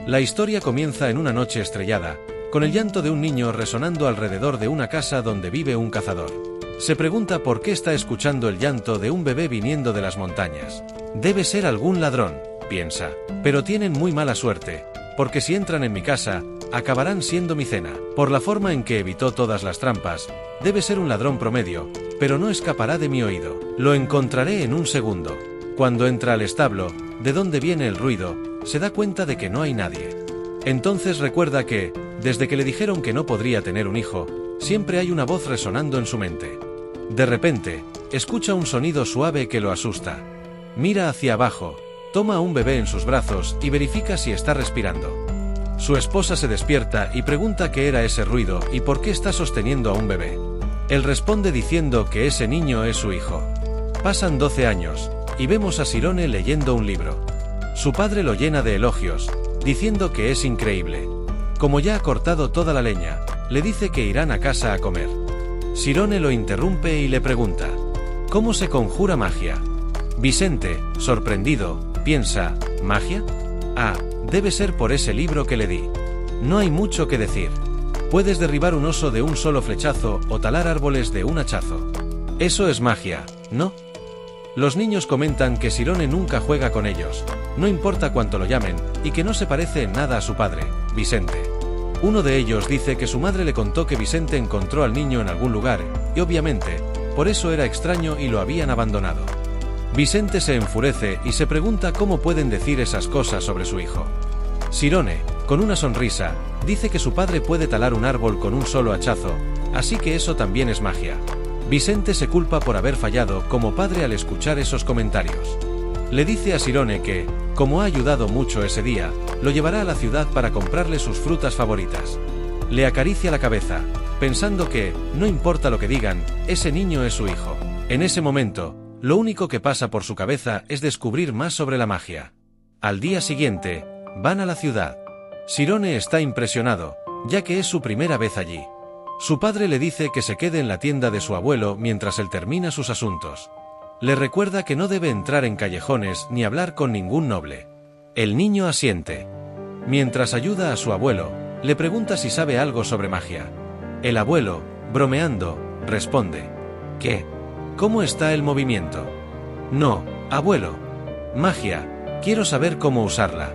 La historia comienza en una noche estrellada, con el llanto de un niño resonando alrededor de una casa donde vive un cazador. Se pregunta por qué está escuchando el llanto de un bebé viniendo de las montañas. Debe ser algún ladrón, piensa, pero tienen muy mala suerte, porque si entran en mi casa, acabarán siendo mi cena. Por la forma en que evitó todas las trampas, debe ser un ladrón promedio, pero no escapará de mi oído. Lo encontraré en un segundo. Cuando entra al establo, de donde viene el ruido, se da cuenta de que no hay nadie. Entonces recuerda que, desde que le dijeron que no podría tener un hijo, siempre hay una voz resonando en su mente. De repente, escucha un sonido suave que lo asusta. Mira hacia abajo, toma a un bebé en sus brazos y verifica si está respirando. Su esposa se despierta y pregunta qué era ese ruido y por qué está sosteniendo a un bebé. Él responde diciendo que ese niño es su hijo. Pasan 12 años, y vemos a Sirone leyendo un libro. Su padre lo llena de elogios, diciendo que es increíble. Como ya ha cortado toda la leña, le dice que irán a casa a comer. Sirone lo interrumpe y le pregunta: ¿cómo se conjura magia? Vicente, sorprendido, piensa: ¿magia? Ah, debe ser por ese libro que le di. No hay mucho que decir. Puedes derribar un oso de un solo flechazo o talar árboles de un hachazo. Eso es magia, ¿no? Los niños comentan que Sirone nunca juega con ellos, no importa cuánto lo llamen, y que no se parece en nada a su padre, Vicente. Uno de ellos dice que su madre le contó que Vicente encontró al niño en algún lugar, y obviamente, por eso era extraño y lo habían abandonado. Vicente se enfurece y se pregunta cómo pueden decir esas cosas sobre su hijo. Sirone, con una sonrisa, dice que su padre puede talar un árbol con un solo hachazo, así que eso también es magia. Vicente se culpa por haber fallado como padre al escuchar esos comentarios. Le dice a Sirone que, como ha ayudado mucho ese día, lo llevará a la ciudad para comprarle sus frutas favoritas. Le acaricia la cabeza, pensando que, no importa lo que digan, ese niño es su hijo. En ese momento, lo único que pasa por su cabeza es descubrir más sobre la magia. Al día siguiente, van a la ciudad. Sirone está impresionado, ya que es su primera vez allí. Su padre le dice que se quede en la tienda de su abuelo mientras él termina sus asuntos. Le recuerda que no debe entrar en callejones ni hablar con ningún noble. El niño asiente. Mientras ayuda a su abuelo, le pregunta si sabe algo sobre magia. El abuelo, bromeando, responde: ¿qué? ¿Cómo está el movimiento? No, abuelo. Magia, quiero saber cómo usarla.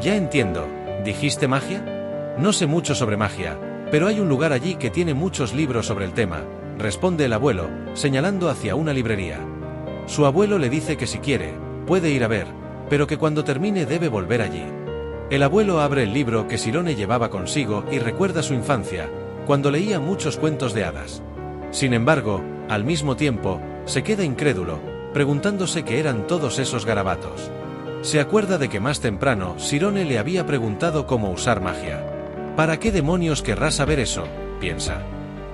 Ya entiendo, ¿dijiste magia? No sé mucho sobre magia, pero hay un lugar allí que tiene muchos libros sobre el tema, responde el abuelo, señalando hacia una librería. Su abuelo le dice que si quiere, puede ir a ver, pero que cuando termine debe volver allí. El abuelo abre el libro que Sirone llevaba consigo y recuerda su infancia, cuando leía muchos cuentos de hadas. Sin embargo, al mismo tiempo, se queda incrédulo, preguntándose qué eran todos esos garabatos. Se acuerda de que más temprano Sirone le había preguntado cómo usar magia. ¿Para qué demonios querrá saber eso?, piensa.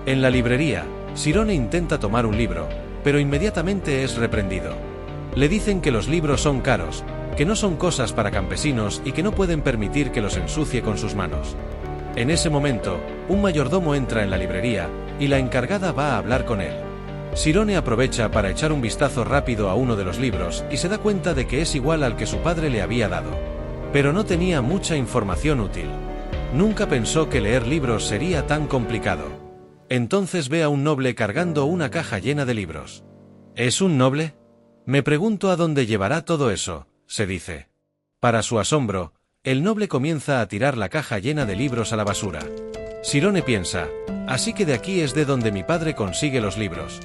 En la librería, Sirone intenta tomar un libro, pero inmediatamente es reprendido. Le dicen que los libros son caros, que no son cosas para campesinos y que no pueden permitir que los ensucie con sus manos. En ese momento, un mayordomo entra en la librería, y la encargada va a hablar con él. Sirone aprovecha para echar un vistazo rápido a uno de los libros y se da cuenta de que es igual al que su padre le había dado. Pero no tenía mucha información útil. Nunca pensó que leer libros sería tan complicado. Entonces ve a un noble cargando una caja llena de libros. ¿Es un noble? Me pregunto a dónde llevará todo eso, se dice. Para su asombro, el noble comienza a tirar la caja llena de libros a la basura. Sirone piensa: así que de aquí es de donde mi padre consigue los libros.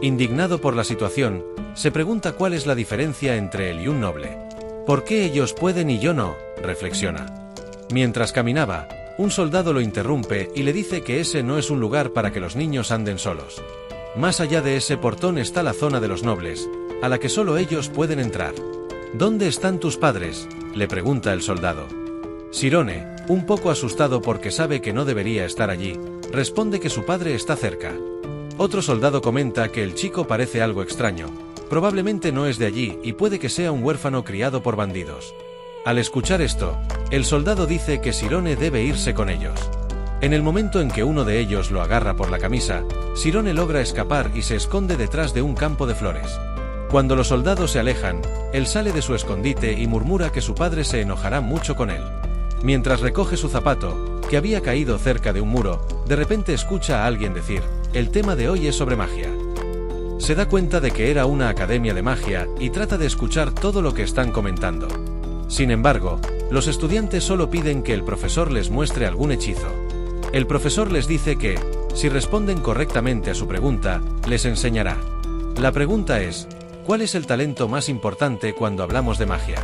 Indignado por la situación, se pregunta cuál es la diferencia entre él y un noble. ¿Por qué ellos pueden y yo no?, reflexiona. Mientras caminaba, un soldado lo interrumpe y le dice que ese no es un lugar para que los niños anden solos. Más allá de ese portón está la zona de los nobles, a la que solo ellos pueden entrar. ¿Dónde están tus padres?, le pregunta el soldado. Sirone, un poco asustado porque sabe que no debería estar allí, responde que su padre está cerca. Otro soldado comenta que el chico parece algo extraño, probablemente no es de allí y puede que sea un huérfano criado por bandidos. Al escuchar esto, el soldado dice que Sirone debe irse con ellos. En el momento en que uno de ellos lo agarra por la camisa, Sirone logra escapar y se esconde detrás de un campo de flores. Cuando los soldados se alejan, él sale de su escondite y murmura que su padre se enojará mucho con él. Mientras recoge su zapato, que había caído cerca de un muro, de repente escucha a alguien decir: el tema de hoy es sobre magia. Se da cuenta de que era una academia de magia y trata de escuchar todo lo que están comentando. Sin embargo, los estudiantes solo piden que el profesor les muestre algún hechizo. El profesor les dice que, si responden correctamente a su pregunta, les enseñará. La pregunta es: ¿cuál es el talento más importante cuando hablamos de magia?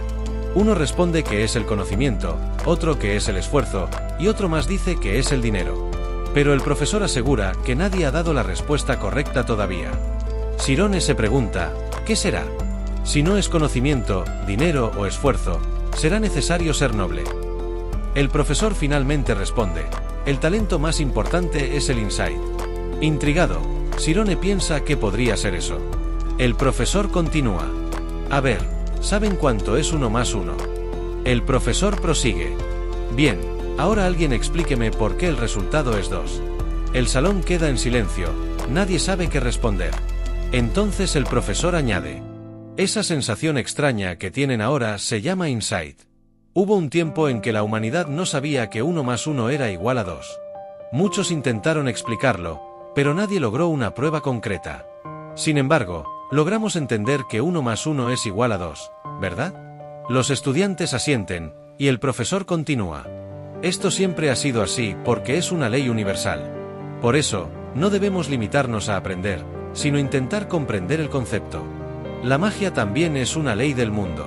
Uno responde que es el conocimiento, otro que es el esfuerzo, y otro más dice que es el dinero. Pero el profesor asegura que nadie ha dado la respuesta correcta todavía. Sirone se pregunta: ¿qué será? Si no es conocimiento, dinero o esfuerzo, será necesario ser noble. El profesor finalmente responde: el talento más importante es el insight. Intrigado, Sirone piensa que podría ser eso. El profesor continúa: a ver, ¿saben cuánto es 1 más 1? El profesor prosigue: bien, ahora alguien explíqueme por qué el resultado es 2. El salón queda en silencio, nadie sabe qué responder. Entonces el profesor añade: esa sensación extraña que tienen ahora se llama insight. Hubo un tiempo en que la humanidad no sabía que 1 más 1 era igual a 2. Muchos intentaron explicarlo, pero nadie logró una prueba concreta. Sin embargo, logramos entender que 1 más 1 es igual a 2, ¿verdad? Los estudiantes asienten, y el profesor continúa: esto siempre ha sido así porque es una ley universal. Por eso, no debemos limitarnos a aprender, sino intentar comprender el concepto. La magia también es una ley del mundo.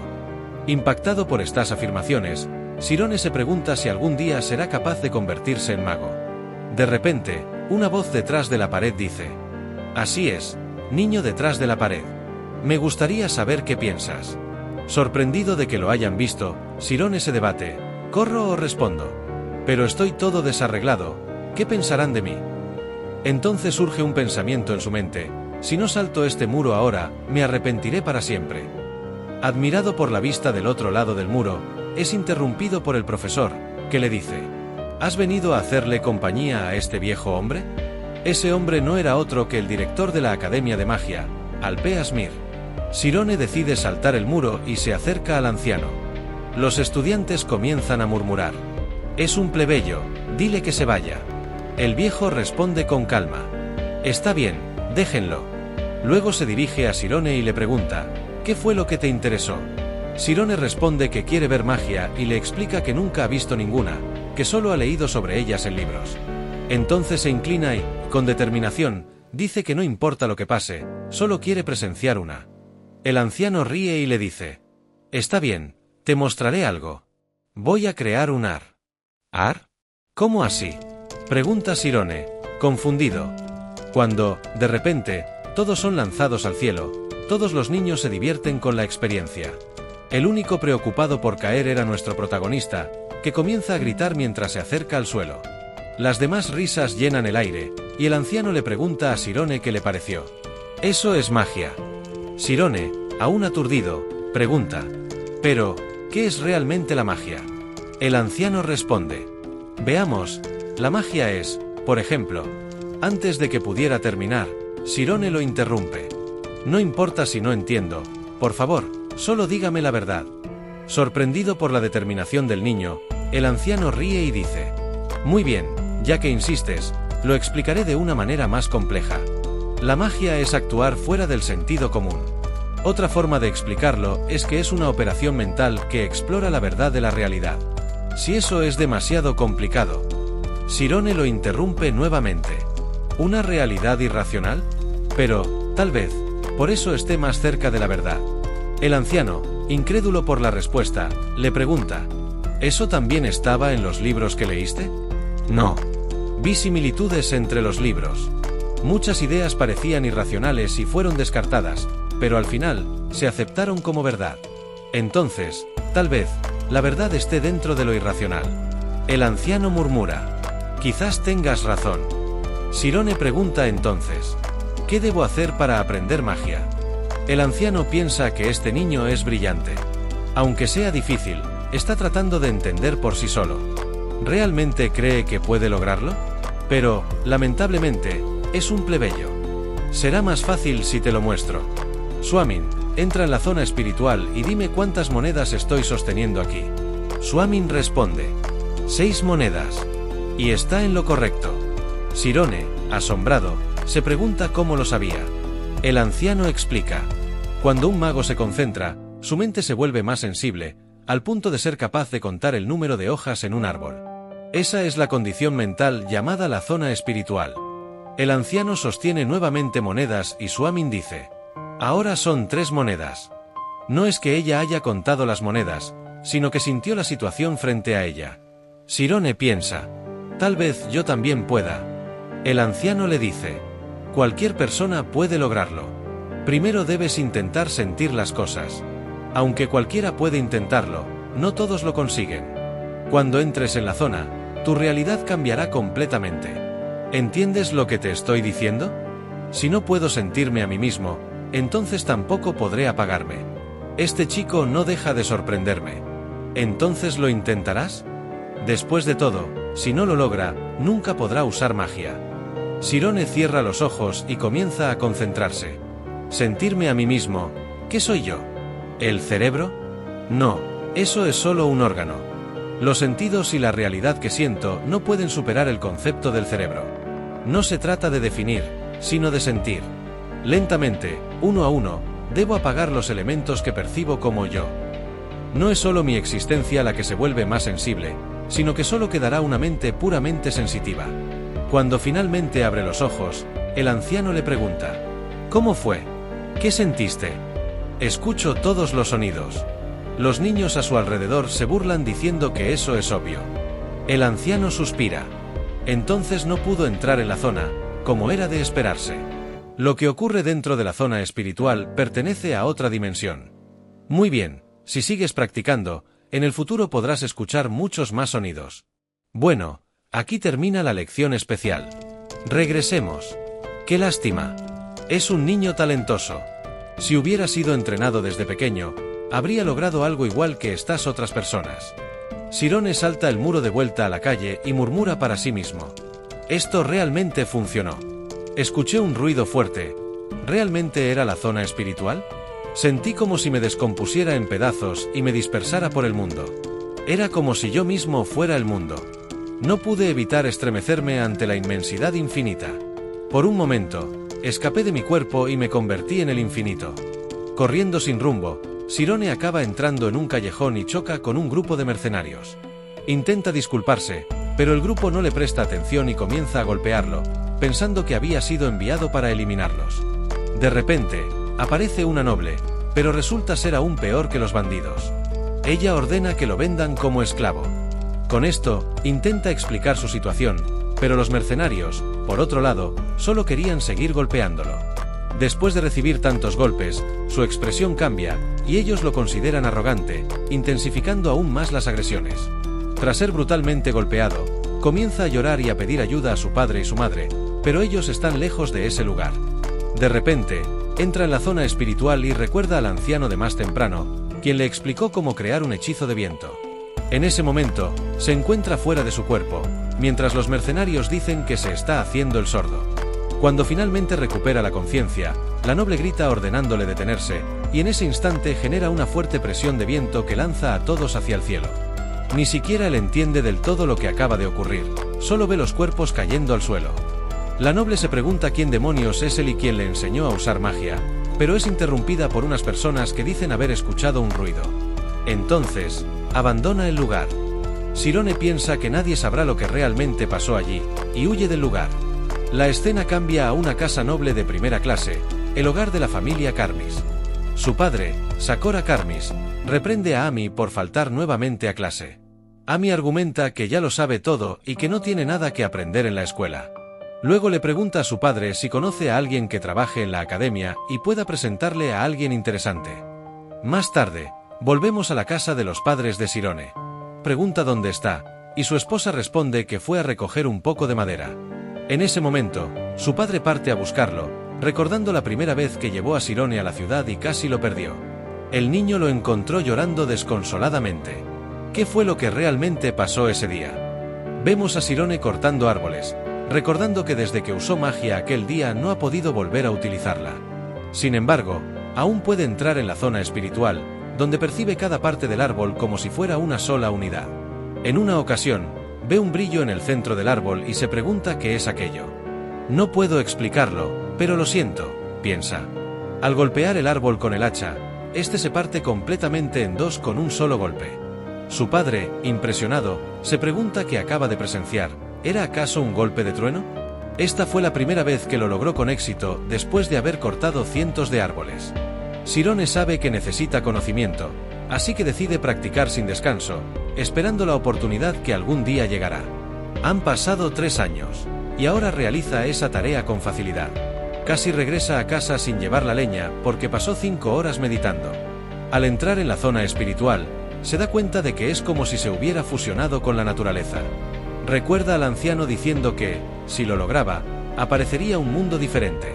Impactado por estas afirmaciones, Sirone se pregunta si algún día será capaz de convertirse en mago. De repente, una voz detrás de la pared dice: así es, niño detrás de la pared. Me gustaría saber qué piensas. Sorprendido de que lo hayan visto, Sirone se debate: ¿corro o respondo? Pero estoy todo desarreglado, ¿qué pensarán de mí? Entonces surge un pensamiento en su mente: si no salto este muro ahora, me arrepentiré para siempre. Admirado por la vista del otro lado del muro, es interrumpido por el profesor, que le dice: ¿has venido a hacerle compañía a este viejo hombre? Ese hombre no era otro que el director de la Academia de Magia, Alpeas Mir. Sirone decide saltar el muro y se acerca al anciano. Los estudiantes comienzan a murmurar: es un plebeyo, dile que se vaya. El viejo responde con calma: está bien, déjenlo. Luego se dirige a Sirone y le pregunta: ¿qué fue lo que te interesó? Sirone responde que quiere ver magia y le explica que nunca ha visto ninguna, que solo ha leído sobre ellas en libros. Entonces se inclina y, con determinación, dice que no importa lo que pase, solo quiere presenciar una. El anciano ríe y le dice: está bien, te mostraré algo. Voy a crear un ar. ¿Ar? ¿Cómo así?, pregunta Sirone, confundido. Cuando, de repente, todos son lanzados al cielo, todos los niños se divierten con la experiencia. El único preocupado por caer era nuestro protagonista, que comienza a gritar mientras se acerca al suelo. Las demás risas llenan el aire, y el anciano le pregunta a Sirone qué le pareció. Eso es magia. Sirone, aún aturdido, pregunta: pero, ¿qué es realmente la magia? El anciano responde: veamos, la magia es, por ejemplo. Antes de que pudiera terminar, Sirone lo interrumpe: no importa si no entiendo, por favor, solo dígame la verdad. Sorprendido por la determinación del niño, el anciano ríe y dice: muy bien, ya que insistes, lo explicaré de una manera más compleja. La magia es actuar fuera del sentido común. Otra forma de explicarlo es que es una operación mental que explora la verdad de la realidad. Si eso es demasiado complicado. Sirone lo interrumpe nuevamente: ¿una realidad irracional? Pero, tal vez, por eso esté más cerca de la verdad. El anciano, incrédulo por la respuesta, le pregunta: ¿eso también estaba en los libros que leíste? No. Vi similitudes entre los libros. Muchas ideas parecían irracionales y fueron descartadas, pero al final, se aceptaron como verdad. Entonces, tal vez, la verdad esté dentro de lo irracional. El anciano murmura: quizás tengas razón. Sirone pregunta entonces: ¿qué debo hacer para aprender magia? El anciano piensa que este niño es brillante. Aunque sea difícil, está tratando de entender por sí solo. ¿Realmente cree que puede lograrlo? Pero, lamentablemente, es un plebeyo. Será más fácil si te lo muestro. Swamin, entra en la zona espiritual y dime cuántas monedas estoy sosteniendo aquí. Swamin responde: 6 monedas. Y está en lo correcto. Sirone, asombrado, se pregunta cómo lo sabía. El anciano explica. Cuando un mago se concentra, su mente se vuelve más sensible, al punto de ser capaz de contar el número de hojas en un árbol. Esa es la condición mental llamada la zona espiritual. El anciano sostiene nuevamente monedas y Suamin dice: ahora son 3 monedas. No es que ella haya contado las monedas, sino que sintió la situación frente a ella. Sirone piensa: tal vez yo también pueda. El anciano le dice: cualquier persona puede lograrlo. Primero debes intentar sentir las cosas. Aunque cualquiera puede intentarlo, no todos lo consiguen. Cuando entres en la zona, tu realidad cambiará completamente. ¿Entiendes lo que te estoy diciendo? Si no puedo sentirme a mí mismo, entonces tampoco podré apagarme. Este chico no deja de sorprenderme. ¿Entonces lo intentarás? Después de todo, si no lo logra, nunca podrá usar magia. Sirone cierra los ojos y comienza a concentrarse. Sentirme a mí mismo, ¿qué soy yo? ¿El cerebro? No, eso es solo un órgano. Los sentidos y la realidad que siento no pueden superar el concepto del cerebro. No se trata de definir, sino de sentir. Lentamente, uno a uno, debo apagar los elementos que percibo como yo. No es solo mi existencia la que se vuelve más sensible, sino que solo quedará una mente puramente sensitiva. Cuando finalmente abre los ojos, el anciano le pregunta: ¿cómo fue? ¿Qué sentiste? Escucho todos los sonidos. Los niños a su alrededor se burlan diciendo que eso es obvio. El anciano suspira. Entonces no pudo entrar en la zona, como era de esperarse. Lo que ocurre dentro de la zona espiritual pertenece a otra dimensión. Muy bien, si sigues practicando, en el futuro podrás escuchar muchos más sonidos. Bueno, aquí termina la lección especial. Regresemos. ¡Qué lástima! Es un niño talentoso. Si hubiera sido entrenado desde pequeño, habría logrado algo igual que estas otras personas. Sirone salta el muro de vuelta a la calle y murmura para sí mismo: esto realmente funcionó. Escuché un ruido fuerte. ¿Realmente era la zona espiritual? Sentí como si me descompusiera en pedazos y me dispersara por el mundo. Era como si yo mismo fuera el mundo. No pude evitar estremecerme ante la inmensidad infinita. Por un momento, escapé de mi cuerpo y me convertí en el infinito. Corriendo sin rumbo, Sirone acaba entrando en un callejón y choca con un grupo de mercenarios. Intenta disculparse, pero el grupo no le presta atención y comienza a golpearlo, pensando que había sido enviado para eliminarlos. De repente, aparece una noble, pero resulta ser aún peor que los bandidos. Ella ordena que lo vendan como esclavo. Con esto, intenta explicar su situación, pero los mercenarios, por otro lado, solo querían seguir golpeándolo. Después de recibir tantos golpes, su expresión cambia, y ellos lo consideran arrogante, intensificando aún más las agresiones. Tras ser brutalmente golpeado, comienza a llorar y a pedir ayuda a su padre y su madre, pero ellos están lejos de ese lugar. De repente, entra en la zona espiritual y recuerda al anciano de más temprano, quien le explicó cómo crear un hechizo de viento. En ese momento, se encuentra fuera de su cuerpo, mientras los mercenarios dicen que se está haciendo el sordo. Cuando finalmente recupera la conciencia, la noble grita ordenándole detenerse, y en ese instante genera una fuerte presión de viento que lanza a todos hacia el cielo. Ni siquiera él entiende del todo lo que acaba de ocurrir, solo ve los cuerpos cayendo al suelo. La noble se pregunta quién demonios es él y quién le enseñó a usar magia, pero es interrumpida por unas personas que dicen haber escuchado un ruido. Entonces, abandona el lugar. Sirone piensa que nadie sabrá lo que realmente pasó allí, y huye del lugar. La escena cambia a una casa noble de primera clase, el hogar de la familia Karmis. Su padre, Sakura Karmis, reprende a Ami por faltar nuevamente a clase. Ami argumenta que ya lo sabe todo y que no tiene nada que aprender en la escuela. Luego le pregunta a su padre si conoce a alguien que trabaje en la academia y pueda presentarle a alguien interesante. Más tarde, volvemos a la casa de los padres de Sirone. Pregunta dónde está, y su esposa responde que fue a recoger un poco de madera. En ese momento, su padre parte a buscarlo, recordando la primera vez que llevó a Sirone a la ciudad y casi lo perdió. El niño lo encontró llorando desconsoladamente. ¿Qué fue lo que realmente pasó ese día? Vemos a Sirone cortando árboles, recordando que desde que usó magia aquel día no ha podido volver a utilizarla. Sin embargo, aún puede entrar en la zona espiritual, donde percibe cada parte del árbol como si fuera una sola unidad. En una ocasión, Ve un brillo en el centro del árbol y se pregunta qué es aquello. No puedo explicarlo, pero lo siento, piensa. Al golpear el árbol con el hacha, este se parte completamente en dos con un solo golpe. Su padre, impresionado, se pregunta qué acaba de presenciar. ¿Era acaso un golpe de trueno? Esta fue la primera vez que lo logró con éxito después de haber cortado cientos de árboles. Sirone sabe que necesita conocimiento, así que decide practicar sin descanso, esperando la oportunidad que algún día llegará. Han pasado 3 años, y ahora realiza esa tarea con facilidad. Casi regresa a casa sin llevar la leña porque pasó 5 horas meditando. Al entrar en la zona espiritual, se da cuenta de que es como si se hubiera fusionado con la naturaleza. Recuerda al anciano diciendo que, si lo lograba, aparecería un mundo diferente.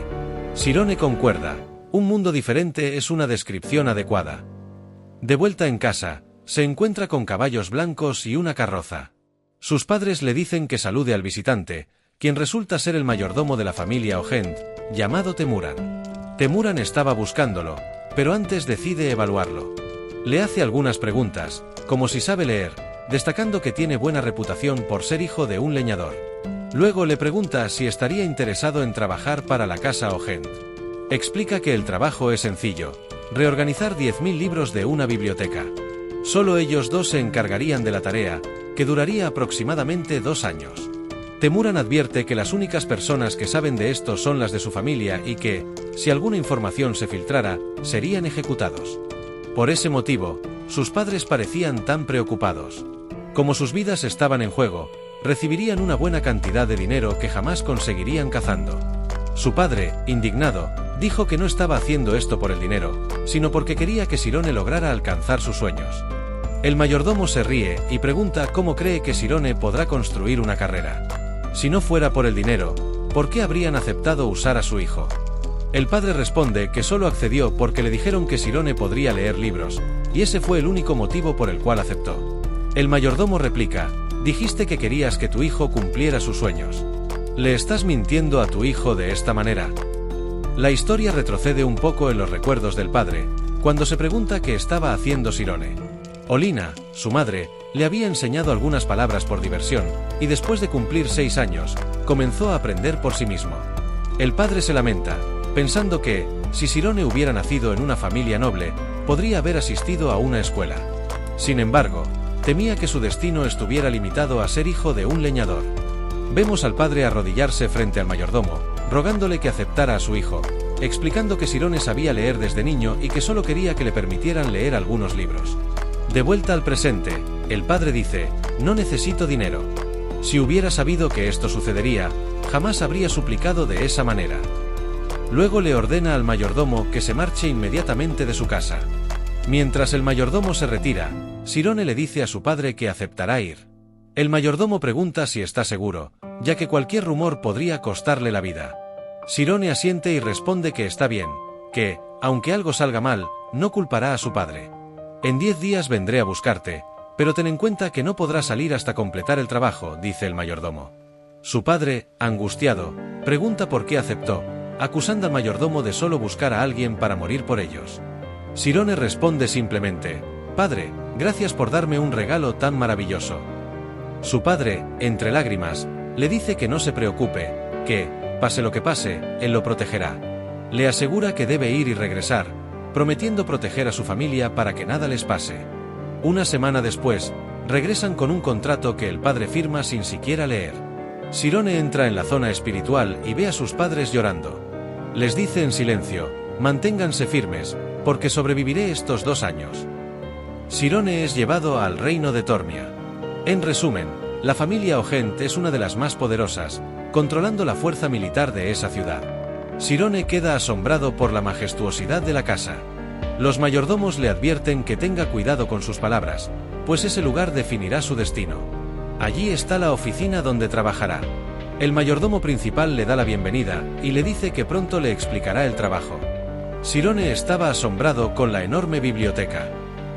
Sirone concuerda, un mundo diferente es una descripción adecuada. De vuelta en casa, se encuentra con caballos blancos y una carroza. Sus padres le dicen que salude al visitante, quien resulta ser el mayordomo de la familia Ogent, llamado Temuran. Temuran estaba buscándolo, pero antes decide evaluarlo. Le hace algunas preguntas, como si sabe leer, destacando que tiene buena reputación por ser hijo de un leñador. Luego le pregunta si estaría interesado en trabajar para la casa Ogent. Explica que el trabajo es sencillo, reorganizar 10.000 libros de una biblioteca. Solo ellos dos se encargarían de la tarea, que duraría aproximadamente 2 años. Temuran advierte que las únicas personas que saben de esto son las de su familia y que, si alguna información se filtrara, serían ejecutados. Por ese motivo, sus padres parecían tan preocupados. Como sus vidas estaban en juego, recibirían una buena cantidad de dinero que jamás conseguirían cazando. Su padre, indignado, dijo que no estaba haciendo esto por el dinero, sino porque quería que Sirone lograra alcanzar sus sueños. El mayordomo se ríe y pregunta cómo cree que Sirone podrá construir una carrera. Si no fuera por el dinero, ¿por qué habrían aceptado usar a su hijo? El padre responde que solo accedió porque le dijeron que Sirone podría leer libros, y ese fue el único motivo por el cual aceptó. El mayordomo replica, dijiste que querías que tu hijo cumpliera sus sueños. ¿Le estás mintiendo a tu hijo de esta manera? La historia retrocede un poco en los recuerdos del padre, cuando se pregunta qué estaba haciendo Sirone. Olina, su madre, le había enseñado algunas palabras por diversión, y después de cumplir 6 años, comenzó a aprender por sí mismo. El padre se lamenta, pensando que, si Sirone hubiera nacido en una familia noble, podría haber asistido a una escuela. Sin embargo, temía que su destino estuviera limitado a ser hijo de un leñador. Vemos al padre arrodillarse frente al mayordomo, rogándole que aceptara a su hijo, explicando que Sirone sabía leer desde niño y que solo quería que le permitieran leer algunos libros. De vuelta al presente, el padre dice, no necesito dinero. Si hubiera sabido que esto sucedería, jamás habría suplicado de esa manera. Luego le ordena al mayordomo que se marche inmediatamente de su casa. Mientras el mayordomo se retira, Sirone le dice a su padre que aceptará ir. El mayordomo pregunta si está seguro, ya que cualquier rumor podría costarle la vida. Sirone asiente y responde que está bien, que, aunque algo salga mal, no culpará a su padre. En 10 días vendré a buscarte, pero ten en cuenta que no podrás salir hasta completar el trabajo, dice el mayordomo. Su padre, angustiado, pregunta por qué aceptó, acusando al mayordomo de solo buscar a alguien para morir por ellos. Sirone responde simplemente, «Padre, gracias por darme un regalo tan maravilloso». Su padre, entre lágrimas, le dice que no se preocupe, que, pase lo que pase, él lo protegerá. Le asegura que debe ir y regresar, prometiendo proteger a su familia para que nada les pase. Una semana después, regresan con un contrato que el padre firma sin siquiera leer. Sirone entra en la zona espiritual y ve a sus padres llorando. Les dice en silencio, manténganse firmes, porque sobreviviré estos 2 años. Sirone es llevado al reino de Tormia. En resumen, la familia Ogent es una de las más poderosas, controlando la fuerza militar de esa ciudad. Sirone queda asombrado por la majestuosidad de la casa. Los mayordomos le advierten que tenga cuidado con sus palabras, pues ese lugar definirá su destino. Allí está la oficina donde trabajará. El mayordomo principal le da la bienvenida y le dice que pronto le explicará el trabajo. Sirone estaba asombrado con la enorme biblioteca.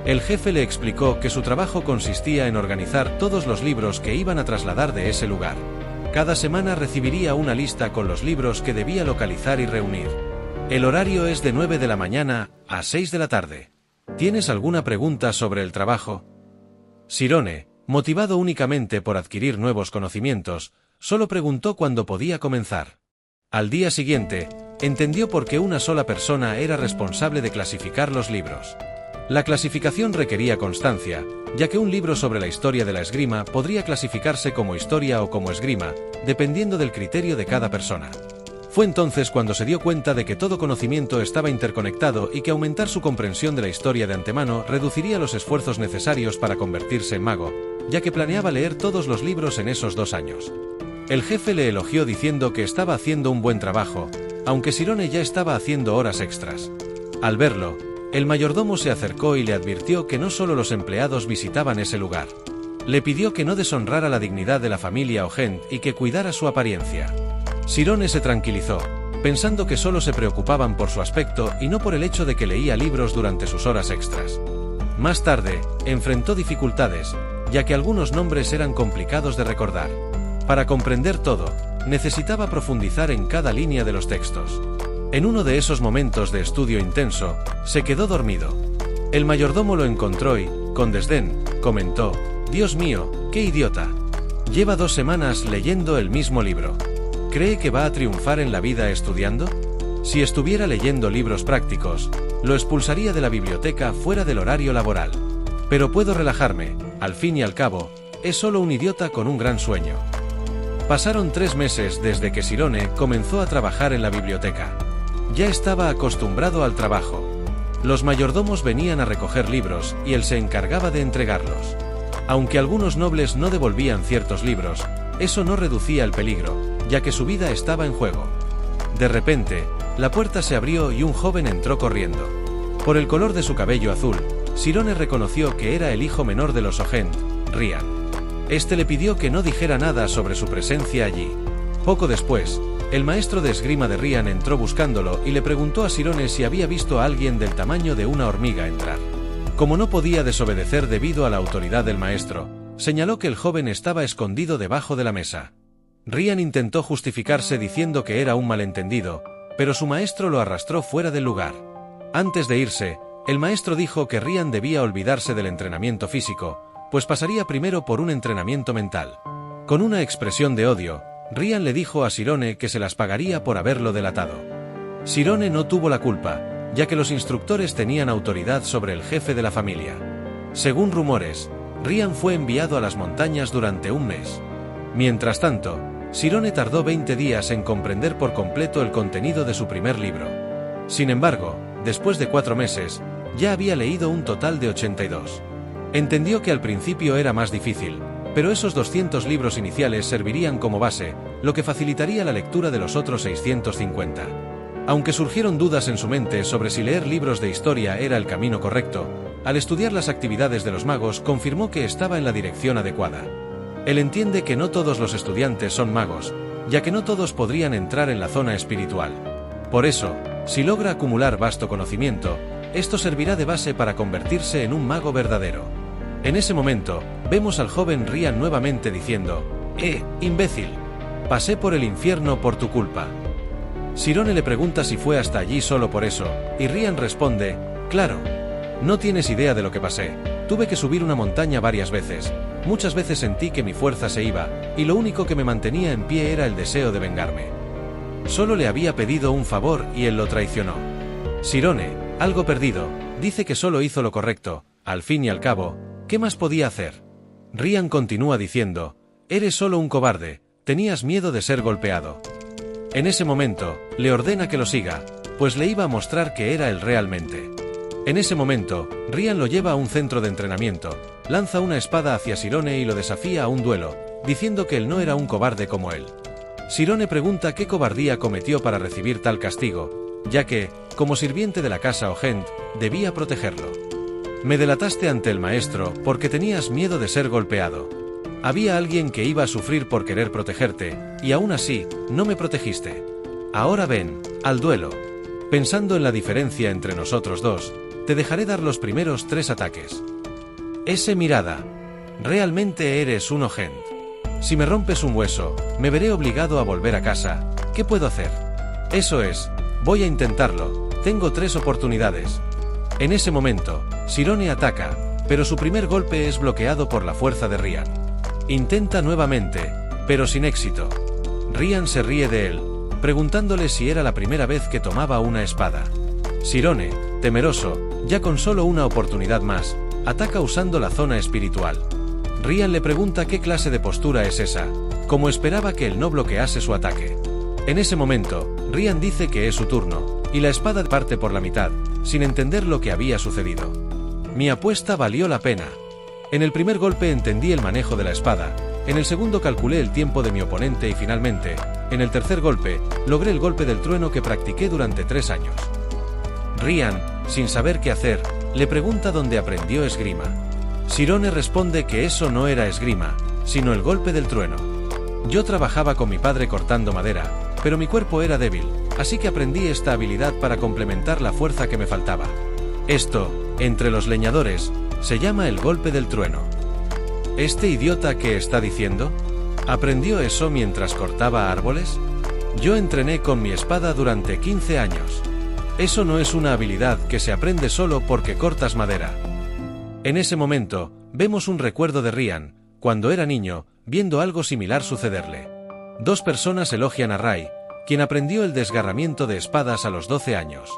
El jefe le explicó que su trabajo consistía en organizar todos los libros que iban a trasladar de ese lugar. Cada semana recibiría una lista con los libros que debía localizar y reunir. El horario es de 9 de la mañana a 6 de la tarde. ¿Tienes alguna pregunta sobre el trabajo? Sirone, Motivado únicamente por adquirir nuevos conocimientos, solo preguntó cuándo podía comenzar. Al día siguiente, entendió por qué una sola persona era responsable de clasificar los libros. La clasificación requería constancia, ya que un libro sobre la historia de la esgrima podría clasificarse como historia o como esgrima, dependiendo del criterio de cada persona. Fue entonces cuando se dio cuenta de que todo conocimiento estaba interconectado y que aumentar su comprensión de la historia de antemano reduciría los esfuerzos necesarios para convertirse en mago, ya que planeaba leer todos los libros en esos 2 años. El jefe le elogió diciendo que estaba haciendo un buen trabajo, aunque Sirone ya estaba haciendo horas extras. Al verlo, el mayordomo se acercó y le advirtió que no solo los empleados visitaban ese lugar. Le pidió que no deshonrara la dignidad de la familia Ogent y que cuidara su apariencia. Sirone se tranquilizó, pensando que solo se preocupaban por su aspecto y no por el hecho de que leía libros durante sus horas extras. Más tarde, enfrentó dificultades, ya que algunos nombres eran complicados de recordar. Para comprender todo, necesitaba profundizar en cada línea de los textos. En uno de esos momentos de estudio intenso, se quedó dormido. El mayordomo lo encontró y, con desdén, comentó: «Dios mío, qué idiota. Lleva 2 semanas leyendo el mismo libro. ¿Cree que va a triunfar en la vida estudiando? Si estuviera leyendo libros prácticos, lo expulsaría de la biblioteca fuera del horario laboral. Pero puedo relajarme, al fin y al cabo, es solo un idiota con un gran sueño». Pasaron 3 meses desde que Sirone comenzó a trabajar en la biblioteca. Ya estaba acostumbrado al trabajo. Los mayordomos venían a recoger libros y él se encargaba de entregarlos. Aunque algunos nobles no devolvían ciertos libros, eso no reducía el peligro, ya que su vida estaba en juego. De repente, la puerta se abrió y un joven entró corriendo. Por el color de su cabello azul, Sirone reconoció que era el hijo menor de los Ogent, Rian. Este le pidió que no dijera nada sobre su presencia allí. Poco después, el maestro de esgrima de Rian entró buscándolo y le preguntó a Sirone si había visto a alguien del tamaño de una hormiga entrar. Como no podía desobedecer debido a la autoridad del maestro, señaló que el joven estaba escondido debajo de la mesa. Rian intentó justificarse diciendo que era un malentendido, pero su maestro lo arrastró fuera del lugar. Antes de irse, el maestro dijo que Rian debía olvidarse del entrenamiento físico, pues pasaría primero por un entrenamiento mental. Con una expresión de odio, Rian le dijo a Sirone que se las pagaría por haberlo delatado. Sirone no tuvo la culpa, ya que los instructores tenían autoridad sobre el jefe de la familia. Según rumores, Rian fue enviado a las montañas durante 1 mes. Mientras tanto, Sirone tardó 20 días en comprender por completo el contenido de su primer libro. Sin embargo, después de 4 meses, ya había leído un total de 82. Entendió que al principio era más difícil, pero esos 200 libros iniciales servirían como base, lo que facilitaría la lectura de los otros 650. Aunque surgieron dudas en su mente sobre si leer libros de historia era el camino correcto, al estudiar las actividades de los magos confirmó que estaba en la dirección adecuada. Él entiende que no todos los estudiantes son magos, ya que no todos podrían entrar en la zona espiritual. Por eso, si logra acumular vasto conocimiento, esto servirá de base para convertirse en un mago verdadero. En ese momento, vemos al joven Rian nuevamente diciendo: imbécil, pasé por el infierno por tu culpa. Sirone le pregunta si fue hasta allí solo por eso, y Rian responde: claro. No tienes idea de lo que pasé. Tuve que subir una montaña varias veces. Muchas veces sentí que mi fuerza se iba, y lo único que me mantenía en pie era el deseo de vengarme. Solo le había pedido un favor y él lo traicionó. Sirone, algo perdido, dice que solo hizo lo correcto. Al fin y al cabo, ¿qué más podía hacer? Rian continúa diciendo: eres solo un cobarde, tenías miedo de ser golpeado. En ese momento, le ordena que lo siga, pues le iba a mostrar que era él realmente. En ese momento, Rian lo lleva a un centro de entrenamiento, lanza una espada hacia Sirone y lo desafía a un duelo, diciendo que él no era un cobarde como él. Sirone pregunta qué cobardía cometió para recibir tal castigo, ya que, como sirviente de la casa Ogent, debía protegerlo. Me delataste ante el maestro porque tenías miedo de ser golpeado. Había alguien que iba a sufrir por querer protegerte, y aún así, no me protegiste. Ahora ven, al duelo. Pensando en la diferencia entre nosotros dos, te dejaré dar los primeros 3 ataques. Ese mirada. Realmente eres un Ogent. Si me rompes un hueso, me veré obligado a volver a casa. ¿Qué puedo hacer? Eso es, voy a intentarlo. Tengo 3 oportunidades. En ese momento, Sirone ataca, pero su primer golpe es bloqueado por la fuerza de Ryan. Intenta nuevamente, pero sin éxito. Ryan se ríe de él, preguntándole si era la primera vez que tomaba una espada. Sirone, temeroso, ya con solo una oportunidad más, ataca usando la zona espiritual. Ryan le pregunta qué clase de postura es esa, como esperaba que él no bloquease su ataque. En ese momento, Ryan dice que es su turno, y la espada parte por la mitad, sin entender lo que había sucedido. Mi apuesta valió la pena. En el primer golpe entendí el manejo de la espada, en el segundo calculé el tiempo de mi oponente y finalmente, en el tercer golpe, logré el golpe del trueno que practiqué durante 3 años. Ryan, sin saber qué hacer, le pregunta dónde aprendió esgrima. Sirone responde que eso no era esgrima, sino el golpe del trueno. Yo trabajaba con mi padre cortando madera, pero mi cuerpo era débil, así que aprendí esta habilidad para complementar la fuerza que me faltaba. Esto, entre los leñadores, se llama el golpe del trueno. ¿Este idiota qué está diciendo? ¿Aprendió eso mientras cortaba árboles? Yo entrené con mi espada durante 15 años. Eso no es una habilidad que se aprende solo porque cortas madera. En ese momento, vemos un recuerdo de Ryan, cuando era niño, viendo algo similar sucederle. 2 personas elogian a Ray, quien aprendió el desgarramiento de espadas a los 12 años.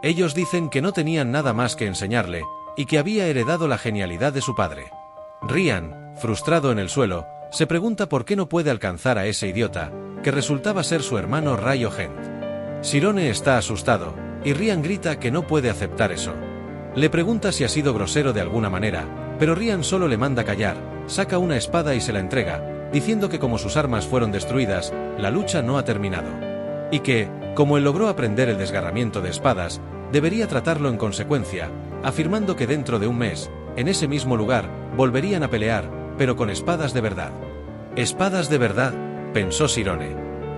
Ellos dicen que no tenían nada más que enseñarle, y que había heredado la genialidad de su padre. Ryan, frustrado en el suelo, se pregunta por qué no puede alcanzar a ese idiota, que resultaba ser su hermano Ray O'Hent. Sirone está asustado, y Ryan grita que no puede aceptar eso. Le pregunta si ha sido grosero de alguna manera, pero Ryan solo le manda callar, saca una espada y se la entrega, diciendo que como sus armas fueron destruidas, la lucha no ha terminado. Y que, como él logró aprender el desgarramiento de espadas, debería tratarlo en consecuencia, afirmando que dentro de un mes, en ese mismo lugar, volverían a pelear, pero con espadas de verdad. ¿Espadas de verdad?, pensó Sirone.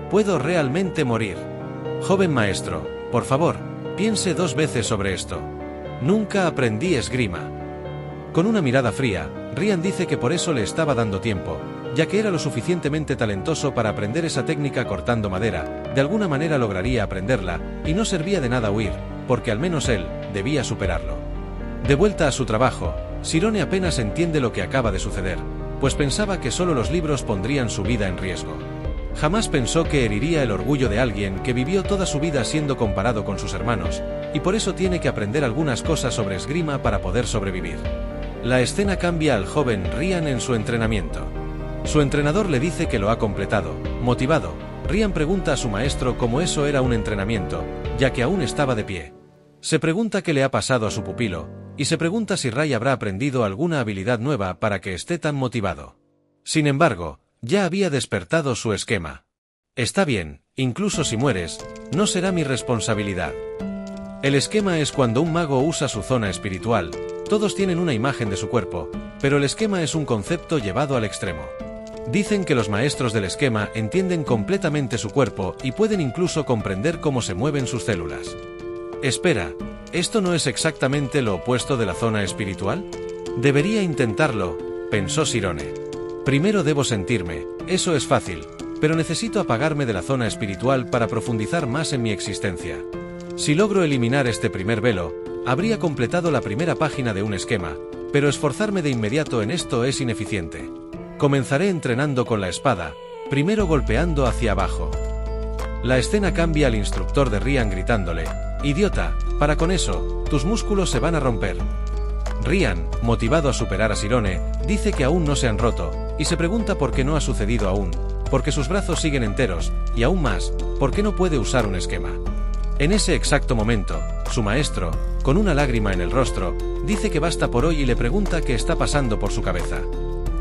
¿Puedo realmente morir? Joven maestro, por favor, piense 2 veces sobre esto. Nunca aprendí esgrima. Con una mirada fría, Ryan dice que por eso le estaba dando tiempo, ya que era lo suficientemente talentoso para aprender esa técnica cortando madera, de alguna manera lograría aprenderla, y no servía de nada huir, porque al menos él debía superarlo. De vuelta a su trabajo, Sirone apenas entiende lo que acaba de suceder, pues pensaba que solo los libros pondrían su vida en riesgo. Jamás pensó que heriría el orgullo de alguien que vivió toda su vida siendo comparado con sus hermanos, y por eso tiene que aprender algunas cosas sobre esgrima para poder sobrevivir. La escena cambia al joven Ryan en su entrenamiento. Su entrenador le dice que lo ha completado. Motivado, Ryan pregunta a su maestro cómo eso era un entrenamiento, ya que aún estaba de pie. Se pregunta qué le ha pasado a su pupilo, y se pregunta si Ray habrá aprendido alguna habilidad nueva para que esté tan motivado. Sin embargo, ya había despertado su esquema. Está bien, incluso si mueres, no será mi responsabilidad. El esquema es cuando un mago usa su zona espiritual. Todos tienen una imagen de su cuerpo, pero el esquema es un concepto llevado al extremo. Dicen que los maestros del esquema entienden completamente su cuerpo y pueden incluso comprender cómo se mueven sus células. Espera, ¿esto no es exactamente lo opuesto de la zona espiritual? Debería intentarlo, pensó Sirone. Primero debo sentirme, eso es fácil, pero necesito apagarme de la zona espiritual para profundizar más en mi existencia. Si logro eliminar este primer velo, habría completado la primera página de un esquema, pero esforzarme de inmediato en esto es ineficiente. Comenzaré entrenando con la espada, primero golpeando hacia abajo. La escena cambia al instructor de Ryan gritándole: «Idiota, para con eso, tus músculos se van a romper». Ryan, motivado a superar a Sirone, dice que aún no se han roto, y se pregunta por qué no ha sucedido aún, porque sus brazos siguen enteros, y aún más, por qué no puede usar un esquema. En ese exacto momento, su maestro, con una lágrima en el rostro, dice que basta por hoy y le pregunta qué está pasando por su cabeza.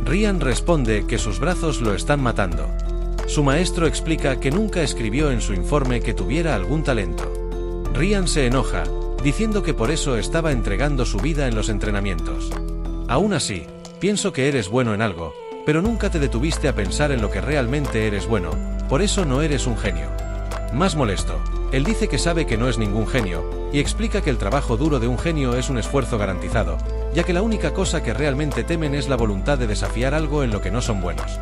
Ryan responde que sus brazos lo están matando. Su maestro explica que nunca escribió en su informe que tuviera algún talento. Ryan se enoja, diciendo que por eso estaba entregando su vida en los entrenamientos. Aún así, pienso que eres bueno en algo, pero nunca te detuviste a pensar en lo que realmente eres bueno, por eso no eres un genio. Más molesto, él dice que sabe que no es ningún genio, y explica que el trabajo duro de un genio es un esfuerzo garantizado, ya que la única cosa que realmente temen es la voluntad de desafiar algo en lo que no son buenos.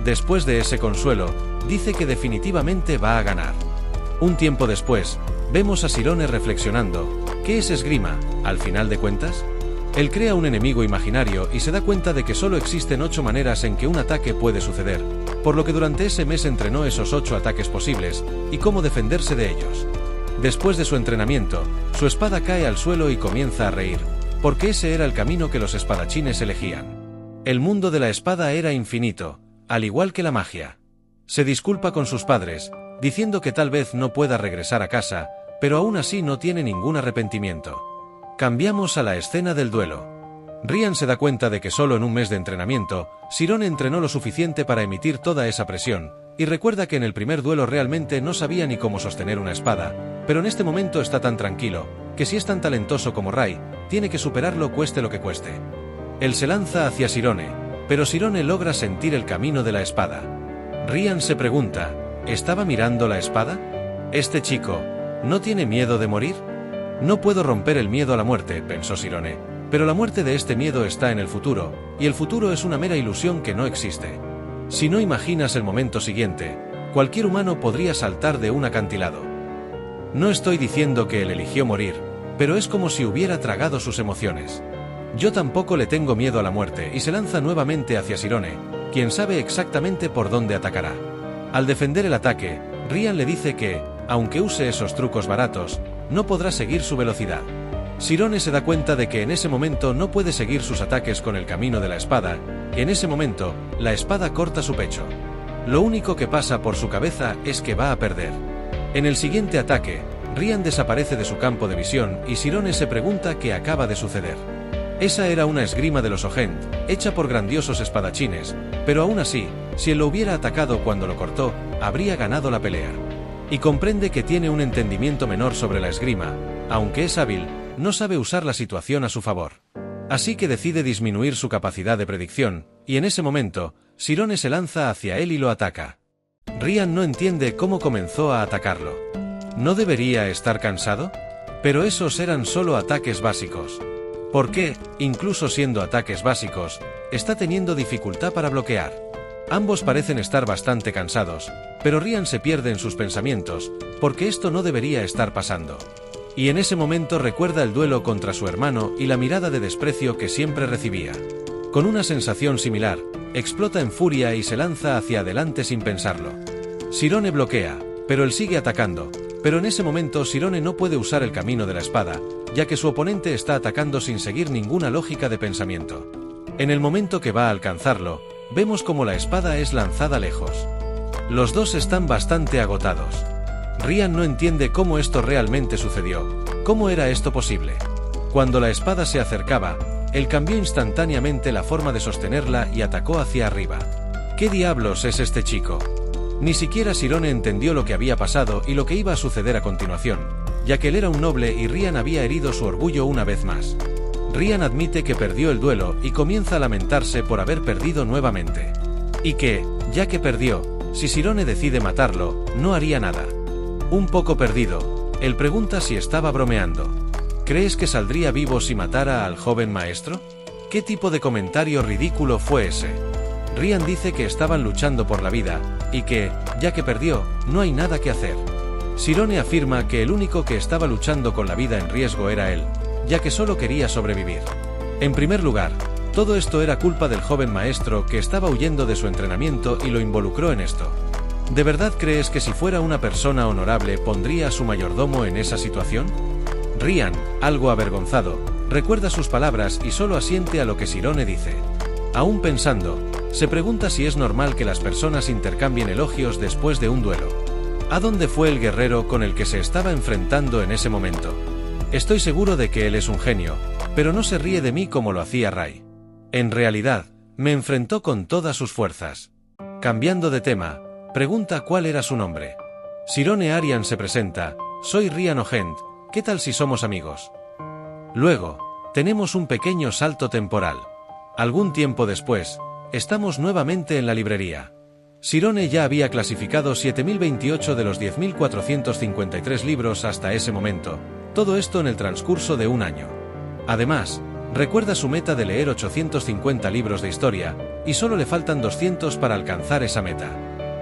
Después de ese consuelo, dice que definitivamente va a ganar. Un tiempo después, vemos a Sirone reflexionando: ¿qué es esgrima, al final de cuentas? Él crea un enemigo imaginario y se da cuenta de que solo existen 8 maneras en que un ataque puede suceder, por lo que durante ese mes entrenó esos 8 ataques posibles, y cómo defenderse de ellos. Después de su entrenamiento, su espada cae al suelo y comienza a reír, porque ese era el camino que los espadachines elegían. El mundo de la espada era infinito, al igual que la magia. Se disculpa con sus padres, diciendo que tal vez no pueda regresar a casa, pero aún así no tiene ningún arrepentimiento. Cambiamos a la escena del duelo. Ryan se da cuenta de que solo en un mes de entrenamiento, Sirone entrenó lo suficiente para emitir toda esa presión, y recuerda que en el primer duelo realmente no sabía ni cómo sostener una espada, pero en este momento está tan tranquilo, que si es tan talentoso como Rai, tiene que superarlo cueste lo que cueste. Él se lanza hacia Sirone, pero Sirone logra sentir el camino de la espada. Ryan se pregunta, ¿estaba mirando la espada? ¿Este chico no tiene miedo de morir? No puedo romper el miedo a la muerte, pensó Sirone, pero la muerte de este miedo está en el futuro, y el futuro es una mera ilusión que no existe. Si no imaginas el momento siguiente, cualquier humano podría saltar de un acantilado. No estoy diciendo que él eligió morir, pero es como si hubiera tragado sus emociones. Yo tampoco le tengo miedo a la muerte y se lanza nuevamente hacia Sirone, quien sabe exactamente por dónde atacará. Al defender el ataque, Ryan le dice que, aunque use esos trucos baratos, no podrá seguir su velocidad. Sirone se da cuenta de que en ese momento no puede seguir sus ataques con el camino de la espada, y en ese momento, la espada corta su pecho. Lo único que pasa por su cabeza es que va a perder. En el siguiente ataque, Ryan desaparece de su campo de visión y Sirone se pregunta qué acaba de suceder. Esa era una esgrima de los Ojent, hecha por grandiosos espadachines, pero aún así, si él lo hubiera atacado cuando lo cortó, habría ganado la pelea. Y comprende que tiene un entendimiento menor sobre la esgrima, aunque es hábil, no sabe usar la situación a su favor. Así que decide disminuir su capacidad de predicción, y en ese momento, Sirone se lanza hacia él y lo ataca. Ryan no entiende cómo comenzó a atacarlo. ¿No debería estar cansado? Pero esos eran solo ataques básicos. ¿Por qué, incluso siendo ataques básicos, está teniendo dificultad para bloquear? Ambos parecen estar bastante cansados, pero Ryan se pierde en sus pensamientos, porque esto no debería estar pasando. Y en ese momento recuerda el duelo contra su hermano y la mirada de desprecio que siempre recibía. Con una sensación similar, explota en furia y se lanza hacia adelante sin pensarlo. Sirone bloquea, pero él sigue atacando, pero en ese momento Sirone no puede usar el camino de la espada, ya que su oponente está atacando sin seguir ninguna lógica de pensamiento. En el momento que va a alcanzarlo, vemos como la espada es lanzada lejos. Los dos están bastante agotados. Ryan no entiende cómo esto realmente sucedió. ¿Cómo era esto posible? Cuando la espada se acercaba, él cambió instantáneamente la forma de sostenerla y atacó hacia arriba. ¿Qué diablos es este chico? Ni siquiera Sirone entendió lo que había pasado y lo que iba a suceder a continuación, ya que él era un noble y Ryan había herido su orgullo una vez más. Ryan admite que perdió el duelo y comienza a lamentarse por haber perdido nuevamente. Y que, ya que perdió, si Sirone decide matarlo, no haría nada. Un poco perdido, él pregunta si estaba bromeando. ¿Crees que saldría vivo si matara al joven maestro? ¿Qué tipo de comentario ridículo fue ese? Ryan dice que estaban luchando por la vida, y que, ya que perdió, no hay nada que hacer. Sirone afirma que el único que estaba luchando con la vida en riesgo era él, ya que solo quería sobrevivir. En primer lugar, todo esto era culpa del joven maestro que estaba huyendo de su entrenamiento y lo involucró en esto. ¿De verdad crees que si fuera una persona honorable pondría a su mayordomo en esa situación? Ryan, algo avergonzado, recuerda sus palabras y solo asiente a lo que Sirone dice. Aún pensando, se pregunta si es normal que las personas intercambien elogios después de un duelo. ¿A dónde fue el guerrero con el que se estaba enfrentando en ese momento? Estoy seguro de que él es un genio, pero no se ríe de mí como lo hacía Rai. En realidad, me enfrentó con todas sus fuerzas. Cambiando de tema, pregunta cuál era su nombre. Sirone Aryan se presenta, soy Ryan Ojent, ¿qué tal si somos amigos? Luego, tenemos un pequeño salto temporal. Algún tiempo después, estamos nuevamente en la librería. Sirone ya había clasificado 7028 de los 10.453 libros hasta ese momento, todo esto en el transcurso de un año. Además, recuerda su meta de leer 850 libros de historia, y solo le faltan 200 para alcanzar esa meta.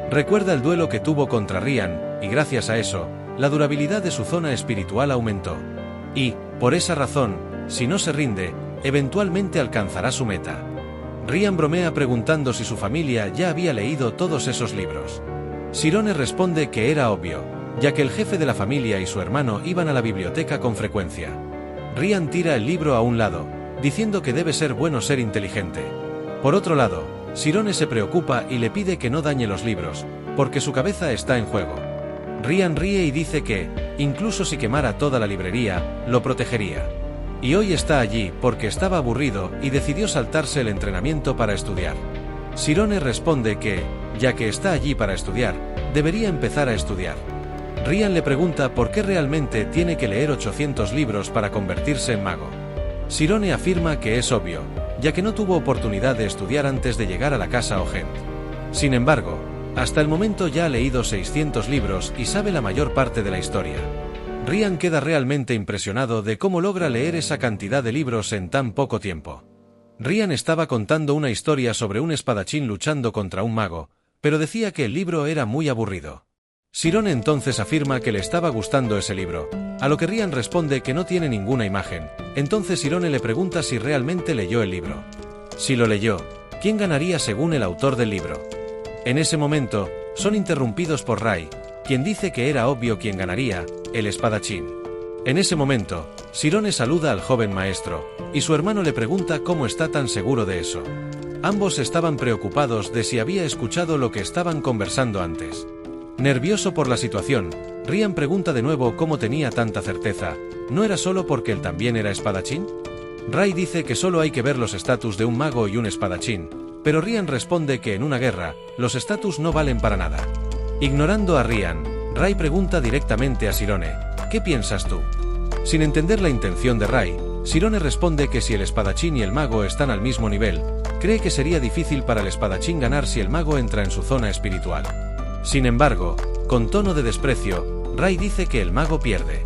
Recuerda el duelo que tuvo contra Ryan, y gracias a eso, la durabilidad de su zona espiritual aumentó. Y, por esa razón, si no se rinde, eventualmente alcanzará su meta. Ryan bromea preguntando si su familia ya había leído todos esos libros. Sirone responde que era obvio, ya que el jefe de la familia y su hermano iban a la biblioteca con frecuencia. Ryan tira el libro a un lado, diciendo que debe ser bueno ser inteligente. Por otro lado, Sirone se preocupa y le pide que no dañe los libros, porque su cabeza está en juego. Ryan ríe y dice que, incluso si quemara toda la librería, lo protegería. Y hoy está allí porque estaba aburrido y decidió saltarse el entrenamiento para estudiar. Sirone responde que, ya que está allí para estudiar, debería empezar a estudiar. Ryan le pregunta por qué realmente tiene que leer 800 libros para convertirse en mago. Sirone afirma que es obvio, ya que no tuvo oportunidad de estudiar antes de llegar a la casa Ogent. Sin embargo, hasta el momento ya ha leído 600 libros y sabe la mayor parte de la historia. Ryan queda realmente impresionado de cómo logra leer esa cantidad de libros en tan poco tiempo. Ryan estaba contando una historia sobre un espadachín luchando contra un mago, pero decía que el libro era muy aburrido. Sirone entonces afirma que le estaba gustando ese libro, a lo que Ryan responde que no tiene ninguna imagen. Entonces Sirone le pregunta si realmente leyó el libro. Si lo leyó, ¿quién ganaría según el autor del libro? En ese momento, son interrumpidos por Rai, quien dice que era obvio quién ganaría, el espadachín. En ese momento, Sirone saluda al joven maestro, y su hermano le pregunta cómo está tan seguro de eso. Ambos estaban preocupados de si había escuchado lo que estaban conversando antes. Nervioso por la situación, Ryan pregunta de nuevo cómo tenía tanta certeza. ¿No era solo porque él también era espadachín? Rai dice que solo hay que ver los estatus de un mago y un espadachín, pero Ryan responde que en una guerra, los estatus no valen para nada. Ignorando a Ryan, Rai pregunta directamente a Sirone, ¿qué piensas tú? Sin entender la intención de Rai, Sirone responde que si el espadachín y el mago están al mismo nivel, cree que sería difícil para el espadachín ganar si el mago entra en su zona espiritual. Sin embargo, con tono de desprecio, Rai dice que el mago pierde.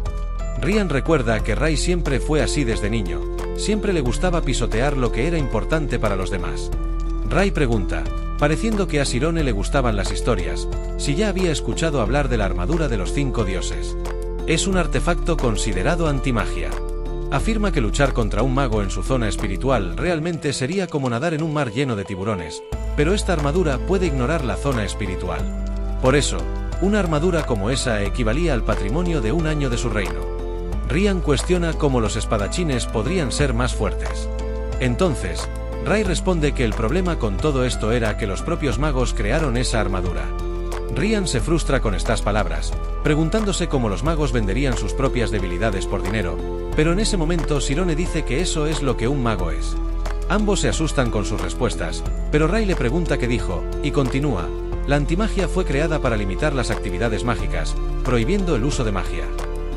Ryan recuerda que Rai siempre fue así desde niño, siempre le gustaba pisotear lo que era importante para los demás. Rai pregunta, pareciendo que a Sirone le gustaban las historias, si ya había escuchado hablar de la armadura de los 5 dioses. Es un artefacto considerado antimagia. Afirma que luchar contra un mago en su zona espiritual realmente sería como nadar en un mar lleno de tiburones, pero esta armadura puede ignorar la zona espiritual. Por eso, una armadura como esa equivalía al patrimonio de un año de su reino. Ryan cuestiona cómo los espadachines podrían ser más fuertes. Entonces, Rai responde que el problema con todo esto era que los propios magos crearon esa armadura. Ryan se frustra con estas palabras, preguntándose cómo los magos venderían sus propias debilidades por dinero, pero en ese momento Sirone dice que eso es lo que un mago es. Ambos se asustan con sus respuestas, pero Rai le pregunta qué dijo, y continúa, la antimagia fue creada para limitar las actividades mágicas, prohibiendo el uso de magia.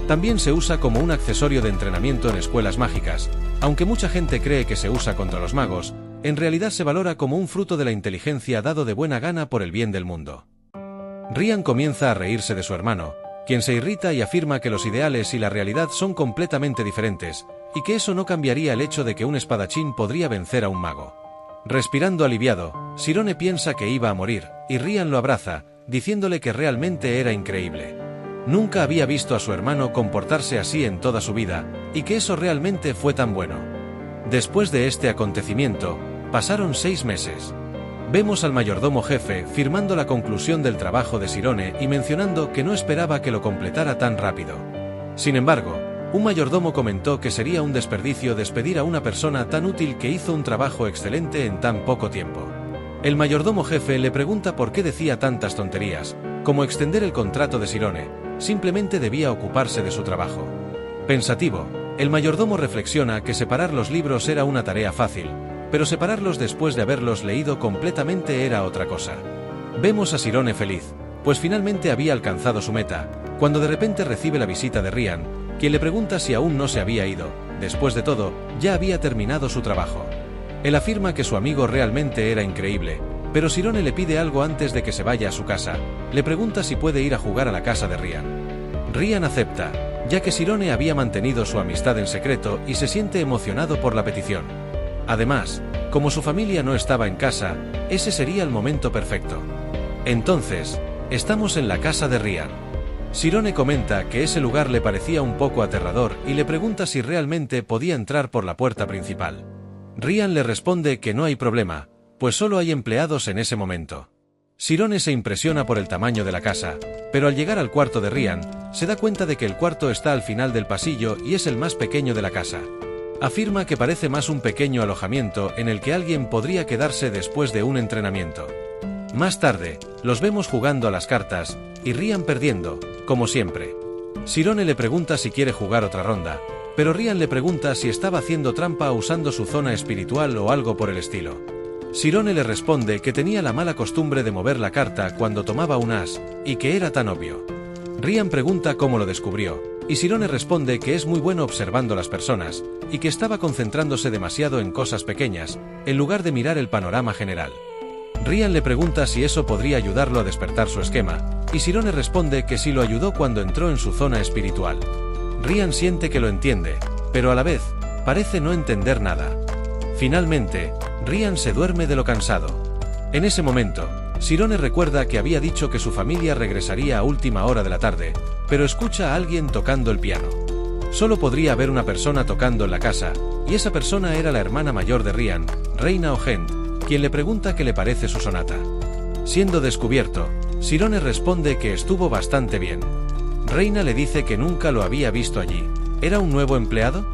También se usa como un accesorio de entrenamiento en escuelas mágicas, aunque mucha gente cree que se usa contra los magos, en realidad se valora como un fruto de la inteligencia dado de buena gana por el bien del mundo. Ryan comienza a reírse de su hermano, quien se irrita y afirma que los ideales y la realidad son completamente diferentes, y que eso no cambiaría el hecho de que un espadachín podría vencer a un mago. Respirando aliviado, Sirone piensa que iba a morir, y Ryan lo abraza, diciéndole que realmente era increíble. Nunca había visto a su hermano comportarse así en toda su vida, y que eso realmente fue tan bueno. Después de este acontecimiento, pasaron 6 meses. Vemos al mayordomo jefe firmando la conclusión del trabajo de Sirone y mencionando que no esperaba que lo completara tan rápido. Sin embargo, un mayordomo comentó que sería un desperdicio despedir a una persona tan útil que hizo un trabajo excelente en tan poco tiempo. El mayordomo jefe le pregunta por qué decía tantas tonterías, como extender el contrato de Sirone, simplemente debía ocuparse de su trabajo. Pensativo, el mayordomo reflexiona que separar los libros era una tarea fácil, pero separarlos después de haberlos leído completamente era otra cosa. Vemos a Sirone feliz, pues finalmente había alcanzado su meta, cuando de repente recibe la visita de Ryan, quien le pregunta si aún no se había ido. Después de todo, ya había terminado su trabajo. Él afirma que su amigo realmente era increíble, pero Sirone le pide algo antes de que se vaya a su casa. Le pregunta si puede ir a jugar a la casa de Ryan. Ryan acepta, ya que Sirone había mantenido su amistad en secreto y se siente emocionado por la petición. Además, como su familia no estaba en casa, ese sería el momento perfecto. Entonces, estamos en la casa de Ryan. Sirone comenta que ese lugar le parecía un poco aterrador y le pregunta si realmente podía entrar por la puerta principal. Ryan le responde que no hay problema, pues solo hay empleados en ese momento. Sirone se impresiona por el tamaño de la casa, pero al llegar al cuarto de Ryan, se da cuenta de que el cuarto está al final del pasillo y es el más pequeño de la casa. Afirma que parece más un pequeño alojamiento en el que alguien podría quedarse después de un entrenamiento. Más tarde, los vemos jugando a las cartas, y Ryan perdiendo, como siempre. Sirone le pregunta si quiere jugar otra ronda, pero Ryan le pregunta si estaba haciendo trampa usando su zona espiritual o algo por el estilo. Sirone le responde que tenía la mala costumbre de mover la carta cuando tomaba un as, y que era tan obvio. Ryan pregunta cómo lo descubrió, y Sirone responde que es muy bueno observando las personas, y que estaba concentrándose demasiado en cosas pequeñas, en lugar de mirar el panorama general. Ryan le pregunta si eso podría ayudarlo a despertar su esquema, y Sirone responde que sí lo ayudó cuando entró en su zona espiritual. Ryan siente que lo entiende, pero a la vez, parece no entender nada. Finalmente, Ryan se duerme de lo cansado. En ese momento, Sirone recuerda que había dicho que su familia regresaría a última hora de la tarde, pero escucha a alguien tocando el piano. Solo podría haber una persona tocando en la casa, y esa persona era la hermana mayor de Ryan, Reina O'Hent, quien le pregunta qué le parece su sonata. Siendo descubierto, Sirone responde que estuvo bastante bien. Reina le dice que nunca lo había visto allí. ¿Era un nuevo empleado?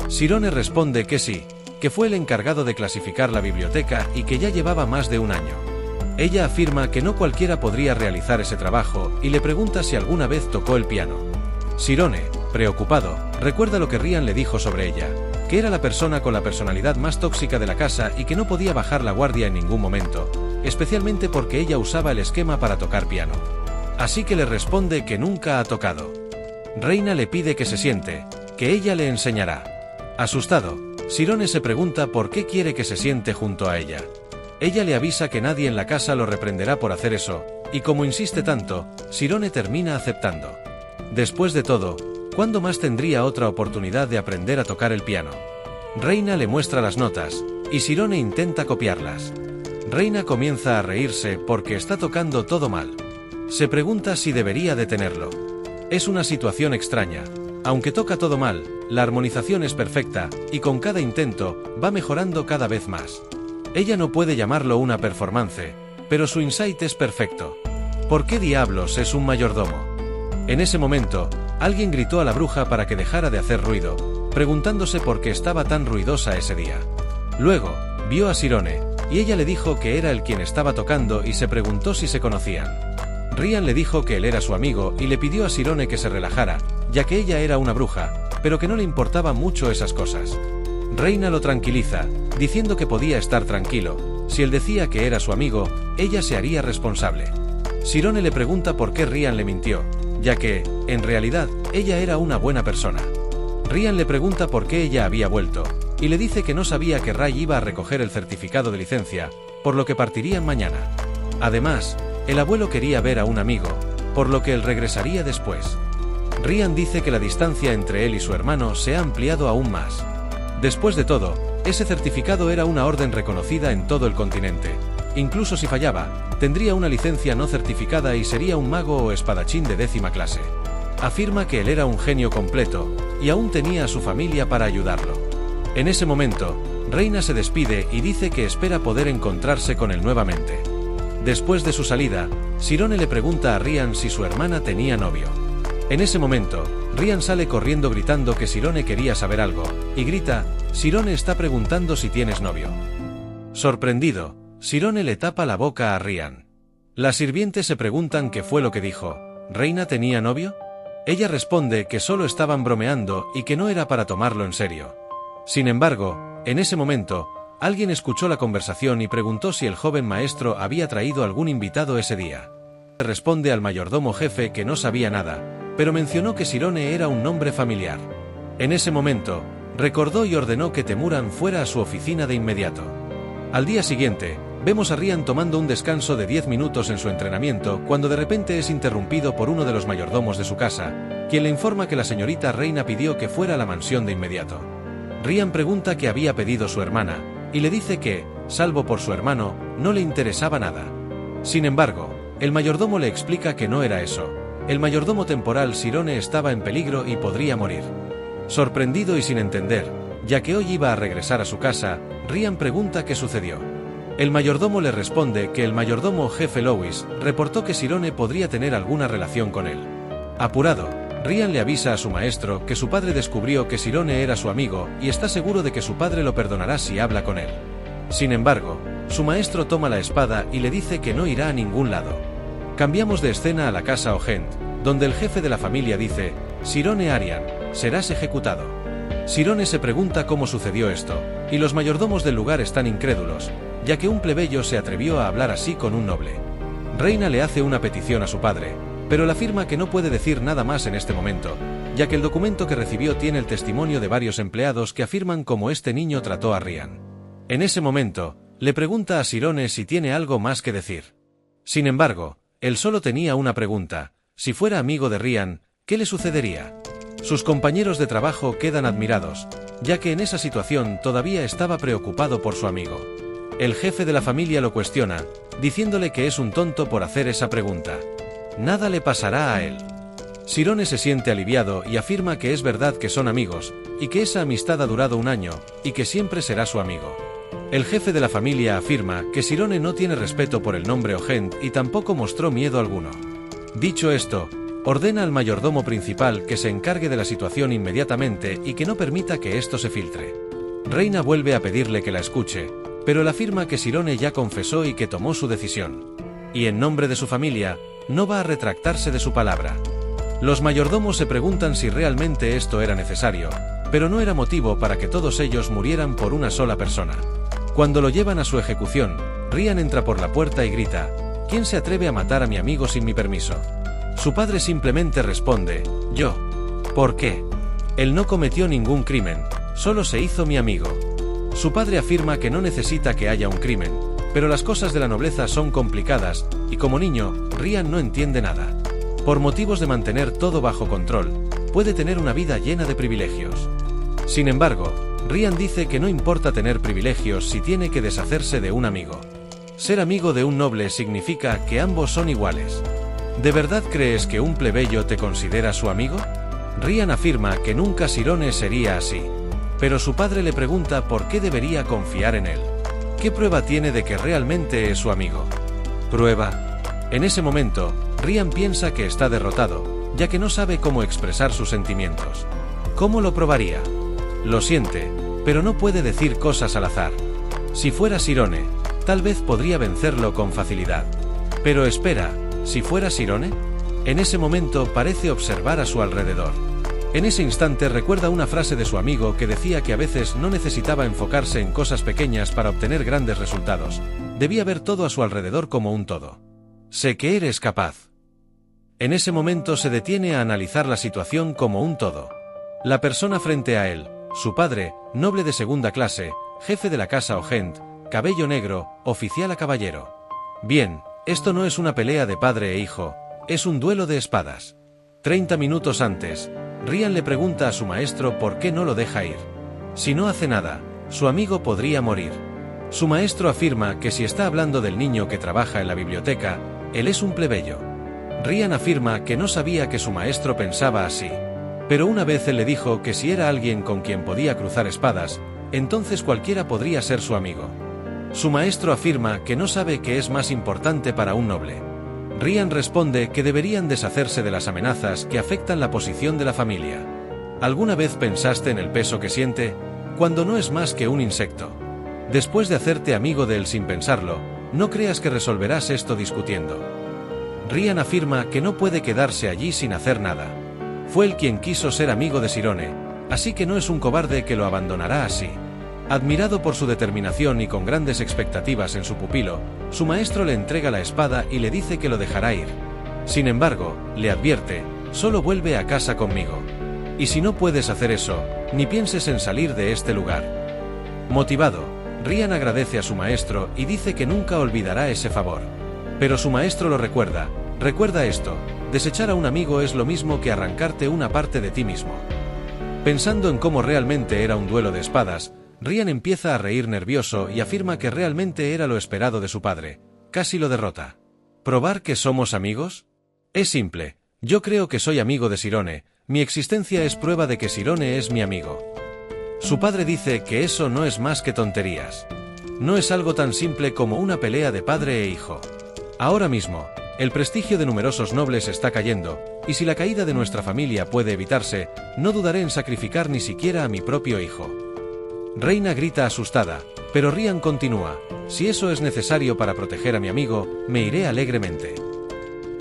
Sirone responde que sí, que fue el encargado de clasificar la biblioteca y que ya llevaba más de un año. Ella afirma que no cualquiera podría realizar ese trabajo y le pregunta si alguna vez tocó el piano. Sirone, preocupado, recuerda lo que Ryan le dijo sobre ella, que era la persona con la personalidad más tóxica de la casa y que no podía bajar la guardia en ningún momento, especialmente porque ella usaba el esquema para tocar piano. Así que le responde que nunca ha tocado. Reina le pide que se siente, que ella le enseñará. Asustado, Sirone se pregunta por qué quiere que se siente junto a ella. Ella le avisa que nadie en la casa lo reprenderá por hacer eso, y como insiste tanto, Sirone termina aceptando. Después de todo, ¿cuándo más tendría otra oportunidad de aprender a tocar el piano? Reina le muestra las notas, y Sirone intenta copiarlas. Reina comienza a reírse porque está tocando todo mal. Se pregunta si debería detenerlo. Es una situación extraña. Aunque toca todo mal, la armonización es perfecta, y con cada intento, va mejorando cada vez más. Ella no puede llamarlo una performance, pero su insight es perfecto. ¿Por qué diablos es un mayordomo? En ese momento, alguien gritó a la bruja para que dejara de hacer ruido, preguntándose por qué estaba tan ruidosa ese día. Luego, vio a Sirone, y ella le dijo que era él quien estaba tocando y se preguntó si se conocían. Ryan le dijo que él era su amigo y le pidió a Sirone que se relajara, ya que ella era una bruja, pero que no le importaban mucho esas cosas. Reina lo tranquiliza, diciendo que podía estar tranquilo, si él decía que era su amigo, ella se haría responsable. Sirone le pregunta por qué Ryan le mintió, ya que, en realidad, ella era una buena persona. Ryan le pregunta por qué ella había vuelto, y le dice que no sabía que Ray iba a recoger el certificado de licencia, por lo que partirían mañana. Además, el abuelo quería ver a un amigo, por lo que él regresaría después. Ryan dice que la distancia entre él y su hermano se ha ampliado aún más. Después de todo, ese certificado era una orden reconocida en todo el continente. Incluso si fallaba, tendría una licencia no certificada y sería un mago o espadachín de 10ª clase. Afirma que él era un genio completo, y aún tenía a su familia para ayudarlo. En ese momento, Reina se despide y dice que espera poder encontrarse con él nuevamente. Después de su salida, Sirone le pregunta a Ryan si su hermana tenía novio. En ese momento, Ryan sale corriendo gritando que Sirone quería saber algo, y grita, «Sirone está preguntando si tienes novio». Sorprendido, Sirone le tapa la boca a Ryan. Las sirvientes se preguntan qué fue lo que dijo. ¿Reina tenía novio? Ella responde que solo estaban bromeando y que no era para tomarlo en serio. Sin embargo, en ese momento, alguien escuchó la conversación y preguntó si el joven maestro había traído algún invitado ese día. Responde al mayordomo jefe que no sabía nada, pero mencionó que Sirone era un nombre familiar. En ese momento, recordó y ordenó que Temuran fuera a su oficina de inmediato. Al día siguiente, vemos a Ryan tomando un descanso de 10 minutos en su entrenamiento cuando de repente es interrumpido por uno de los mayordomos de su casa, quien le informa que la señorita Reina pidió que fuera a la mansión de inmediato. Ryan pregunta qué había pedido su hermana, y le dice que, salvo por su hermano, no le interesaba nada. Sin embargo, el mayordomo le explica que no era eso, El mayordomo temporal Sirone estaba en peligro y podría morir. Sorprendido y sin entender, ya que hoy iba a regresar a su casa, Ryan pregunta qué sucedió. El mayordomo le responde que el mayordomo jefe Lois reportó que Sirone podría tener alguna relación con él. Apurado, Ryan le avisa a su maestro que su padre descubrió que Sirone era su amigo y está seguro de que su padre lo perdonará si habla con él. Sin embargo, su maestro toma la espada y le dice que no irá a ningún lado. Cambiamos de escena a la casa O'Hent, donde el jefe de la familia dice: Sirone Arian, serás ejecutado. Sirone se pregunta cómo sucedió esto, y los mayordomos del lugar están incrédulos, ya que un plebeyo se atrevió a hablar así con un noble. Reina le hace una petición a su padre, pero le afirma que no puede decir nada más en este momento, ya que el documento que recibió tiene el testimonio de varios empleados que afirman cómo este niño trató a Ryan. En ese momento, le pregunta a Sirone si tiene algo más que decir. Sin embargo, él solo tenía una pregunta: si fuera amigo de Ryan, ¿qué le sucedería? Sus compañeros de trabajo quedan admirados, ya que en esa situación todavía estaba preocupado por su amigo. El jefe de la familia lo cuestiona, diciéndole que es un tonto por hacer esa pregunta. Nada le pasará a él. Sirone se siente aliviado y afirma que es verdad que son amigos, y que esa amistad ha durado un año, y que siempre será su amigo. El jefe de la familia afirma que Sirone no tiene respeto por el nombre O'Hent y tampoco mostró miedo alguno. Dicho esto, ordena al mayordomo principal que se encargue de la situación inmediatamente y que no permita que esto se filtre. Reina vuelve a pedirle que la escuche, pero él afirma que Sirone ya confesó y que tomó su decisión. Y en nombre de su familia, no va a retractarse de su palabra. Los mayordomos se preguntan si realmente esto era necesario, pero no era motivo para que todos ellos murieran por una sola persona. Cuando lo llevan a su ejecución, Ryan entra por la puerta y grita: ¿quién se atreve a matar a mi amigo sin mi permiso? Su padre simplemente responde: yo. ¿Por qué? Él no cometió ningún crimen, solo se hizo mi amigo. Su padre afirma que no necesita que haya un crimen, pero las cosas de la nobleza son complicadas, y como niño, Ryan no entiende nada. Por motivos de mantener todo bajo control, puede tener una vida llena de privilegios. Sin embargo, Ryan dice que no importa tener privilegios si tiene que deshacerse de un amigo. Ser amigo de un noble significa que ambos son iguales. ¿De verdad crees que un plebeyo te considera su amigo? Ryan afirma que nunca Sirone sería así. Pero su padre le pregunta por qué debería confiar en él. ¿Qué prueba tiene de que realmente es su amigo? ¿Prueba? En ese momento, Ryan piensa que está derrotado, ya que no sabe cómo expresar sus sentimientos. ¿Cómo lo probaría? Lo siente, pero no puede decir cosas al azar. Si fuera Sirone, tal vez podría vencerlo con facilidad. Pero espera, ¿si fuera Sirone? En ese momento parece observar a su alrededor. En ese instante recuerda una frase de su amigo que decía que a veces no necesitaba enfocarse en cosas pequeñas para obtener grandes resultados. Debía ver todo a su alrededor como un todo. Sé que eres capaz. En ese momento se detiene a analizar la situación como un todo. La persona frente a él, su padre, noble de segunda clase, jefe de la casa O'Hent, cabello negro, oficial a caballero. Bien, esto no es una pelea de padre e hijo, es un duelo de espadas. 30 minutos antes, Ryan le pregunta a su maestro por qué no lo deja ir. Si no hace nada, su amigo podría morir. Su maestro afirma que si está hablando del niño que trabaja en la biblioteca, él es un plebeyo. Ryan afirma que no sabía que su maestro pensaba así. Pero una vez él le dijo que si era alguien con quien podía cruzar espadas, entonces cualquiera podría ser su amigo. Su maestro afirma que no sabe qué es más importante para un noble. Ryan responde que deberían deshacerse de las amenazas que afectan la posición de la familia. ¿Alguna vez pensaste en el peso que siente? Cuando no es más que un insecto. Después de hacerte amigo de él sin pensarlo, no creas que resolverás esto discutiendo. Ryan afirma que no puede quedarse allí sin hacer nada. Fue él quien quiso ser amigo de Sirone, así que no es un cobarde que lo abandonará así. Admirado por su determinación y con grandes expectativas en su pupilo, su maestro le entrega la espada y le dice que lo dejará ir. Sin embargo, le advierte: solo vuelve a casa conmigo. Y si no puedes hacer eso, ni pienses en salir de este lugar. Motivado, Ryan agradece a su maestro y dice que nunca olvidará ese favor. Pero su maestro lo recuerda: recuerda esto, desechar a un amigo es lo mismo que arrancarte una parte de ti mismo. Pensando en cómo realmente era un duelo de espadas, Ryan empieza a reír nervioso y afirma que realmente era lo esperado de su padre. Casi lo derrota. ¿Probar que somos amigos? Es simple. Yo creo que soy amigo de Sirone, mi existencia es prueba de que Sirone es mi amigo. Su padre dice que eso no es más que tonterías. No es algo tan simple como una pelea de padre e hijo. Ahora mismo, el prestigio de numerosos nobles está cayendo, y si la caída de nuestra familia puede evitarse, no dudaré en sacrificar ni siquiera a mi propio hijo. Reina grita asustada, pero Rian continúa: si eso es necesario para proteger a mi amigo, me iré alegremente.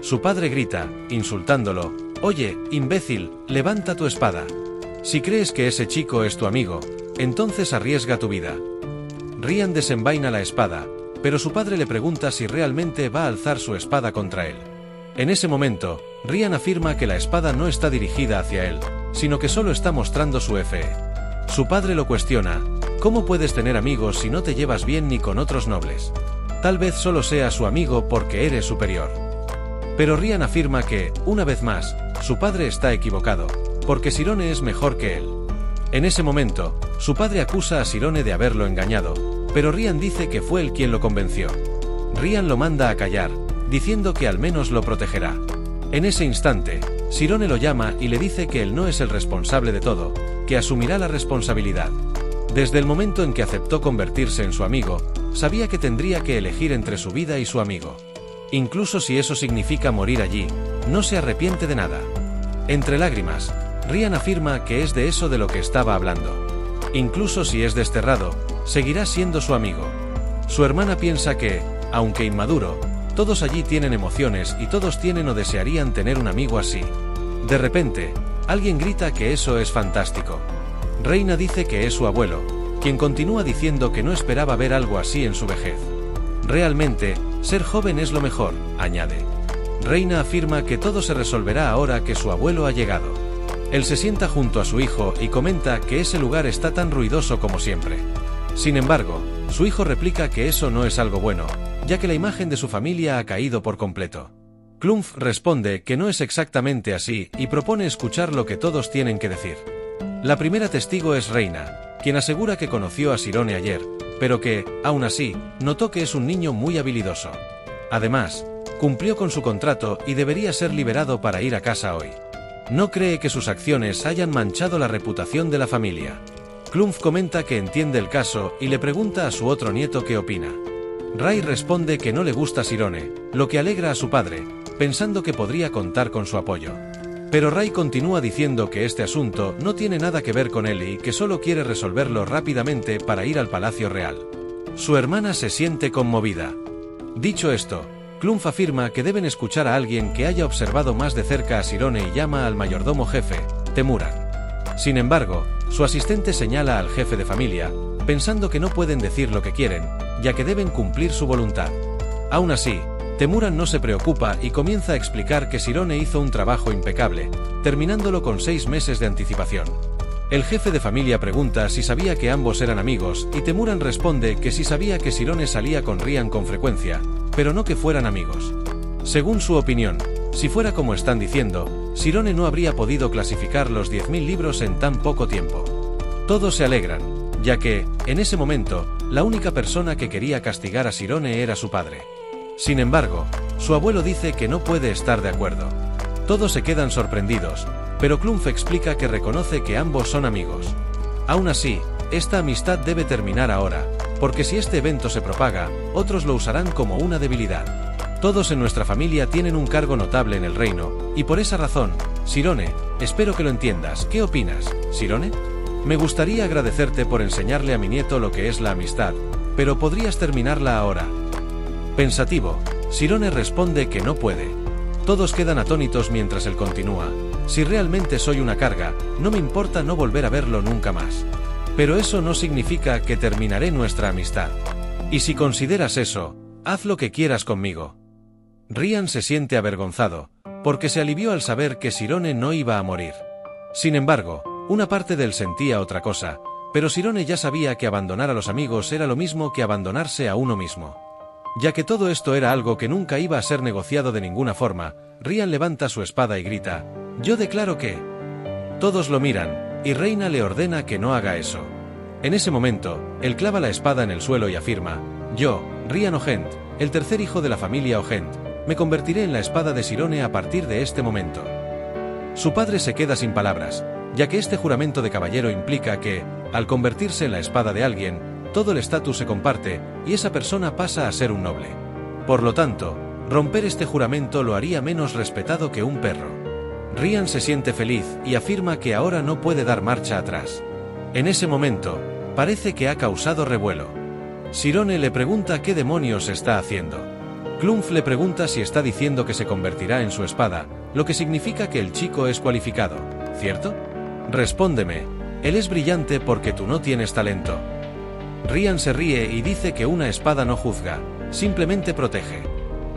Su padre grita, insultándolo: oye, imbécil, levanta tu espada. Si crees que ese chico es tu amigo, entonces arriesga tu vida. Rian desenvaina la espada, pero su padre le pregunta si realmente va a alzar su espada contra él. En ese momento, Rian afirma que la espada no está dirigida hacia él, sino que solo está mostrando su fe. Su padre lo cuestiona: ¿cómo puedes tener amigos si no te llevas bien ni con otros nobles? Tal vez solo sea su amigo porque eres superior. Pero Rian afirma que, una vez más, su padre está equivocado, porque Sirone es mejor que él. En ese momento, su padre acusa a Sirone de haberlo engañado, pero Rian dice que fue él quien lo convenció. Rian lo manda a callar, diciendo que al menos lo protegerá. En ese instante, Sirone lo llama y le dice que él no es el responsable de todo, que asumirá la responsabilidad. Desde el momento en que aceptó convertirse en su amigo, sabía que tendría que elegir entre su vida y su amigo. Incluso si eso significa morir allí, no se arrepiente de nada. Entre lágrimas, Rian afirma que es de eso de lo que estaba hablando. Incluso si es desterrado, seguirá siendo su amigo. Su hermana piensa que, aunque inmaduro, todos allí tienen emociones y todos tienen o desearían tener un amigo así. De repente, alguien grita que eso es fantástico. Reina dice que es su abuelo, quien continúa diciendo que no esperaba ver algo así en su vejez. Realmente, ser joven es lo mejor, añade. Reina afirma que todo se resolverá ahora que su abuelo ha llegado. Él se sienta junto a su hijo y comenta que ese lugar está tan ruidoso como siempre. Sin embargo, su hijo replica que eso no es algo bueno, ya que la imagen de su familia ha caído por completo. Clumph responde que no es exactamente así y propone escuchar lo que todos tienen que decir. La primera testigo es Reina, quien asegura que conoció a Sirone ayer, pero que, aún así, notó que es un niño muy habilidoso. Además, cumplió con su contrato y debería ser liberado para ir a casa hoy. No cree que sus acciones hayan manchado la reputación de la familia. Clumph comenta que entiende el caso y le pregunta a su otro nieto qué opina. Ray responde que no le gusta Sirone, lo que alegra a su padre, pensando que podría contar con su apoyo. Pero Ray continúa diciendo que este asunto no tiene nada que ver con él y que solo quiere resolverlo rápidamente para ir al Palacio Real. Su hermana se siente conmovida. Dicho esto, Clumph afirma que deben escuchar a alguien que haya observado más de cerca a Sirone y llama al mayordomo jefe, Temuran. Sin embargo, su asistente señala al jefe de familia, pensando que no pueden decir lo que quieren, ya que deben cumplir su voluntad. Aún así, Temuran no se preocupa y comienza a explicar que Sirone hizo un trabajo impecable, terminándolo con 6 meses de anticipación. El jefe de familia pregunta si sabía que ambos eran amigos y Temuran responde que sí sabía que Sirone salía con Rian con frecuencia, pero no que fueran amigos. Según su opinión, si fuera como están diciendo, Sirone no habría podido clasificar los 10.000 libros en tan poco tiempo. Todos se alegran, ya que, en ese momento, la única persona que quería castigar a Sirone era su padre. Sin embargo, su abuelo dice que no puede estar de acuerdo. Todos se quedan sorprendidos, pero Clumph explica que reconoce que ambos son amigos. Aún así, esta amistad debe terminar ahora, porque si este evento se propaga, otros lo usarán como una debilidad. Todos en nuestra familia tienen un cargo notable en el reino, y por esa razón, Sirone, espero que lo entiendas. ¿Qué opinas, Sirone? Me gustaría agradecerte por enseñarle a mi nieto lo que es la amistad, pero podrías terminarla ahora. Pensativo, Sirone responde que no puede. Todos quedan atónitos mientras él continúa. Si realmente soy una carga, no me importa no volver a verlo nunca más. Pero eso no significa que terminaré nuestra amistad. Y si consideras eso, haz lo que quieras conmigo. Rian se siente avergonzado, porque se alivió al saber que Sirone no iba a morir. Sin embargo, una parte de él sentía otra cosa, pero Sirone ya sabía que abandonar a los amigos era lo mismo que abandonarse a uno mismo. Ya que todo esto era algo que nunca iba a ser negociado de ninguna forma, Rian levanta su espada y grita: «Yo declaro que...». Todos lo miran, y Reina le ordena que no haga eso. En ese momento, él clava la espada en el suelo y afirma: «Yo, Rian O'Hent, el tercer hijo de la familia O'Hent, me convertiré en la espada de Sirone a partir de este momento». Su padre se queda sin palabras, ya que este juramento de caballero implica que, al convertirse en la espada de alguien, todo el estatus se comparte y esa persona pasa a ser un noble. Por lo tanto, romper este juramento lo haría menos respetado que un perro. Ryan se siente feliz y afirma que ahora no puede dar marcha atrás. En ese momento, parece que ha causado revuelo. Sirone le pregunta qué demonios está haciendo. Clumph le pregunta si está diciendo que se convertirá en su espada, lo que significa que el chico es cualificado, ¿cierto? Respóndeme, él es brillante porque tú no tienes talento. Ryan se ríe y dice que una espada no juzga, simplemente protege.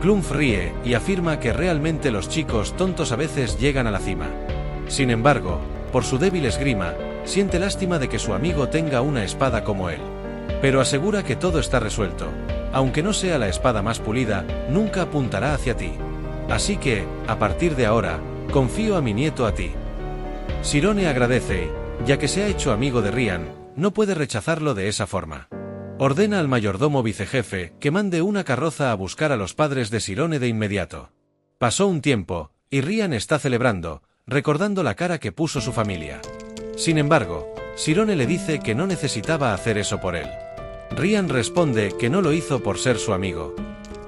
Clumph ríe y afirma que realmente los chicos tontos a veces llegan a la cima. Sin embargo, por su débil esgrima, siente lástima de que su amigo tenga una espada como él. Pero asegura que todo está resuelto. Aunque no sea la espada más pulida, nunca apuntará hacia ti. Así que, a partir de ahora, confío a mi nieto a ti. Sirone agradece, ya que se ha hecho amigo de Ryan, no puede rechazarlo de esa forma. Ordena al mayordomo vicejefe que mande una carroza a buscar a los padres de Sirone de inmediato. Pasó un tiempo, y Ryan está celebrando, recordando la cara que puso su familia. Sin embargo, Sirone le dice que no necesitaba hacer eso por él. Ryan responde que no lo hizo por ser su amigo.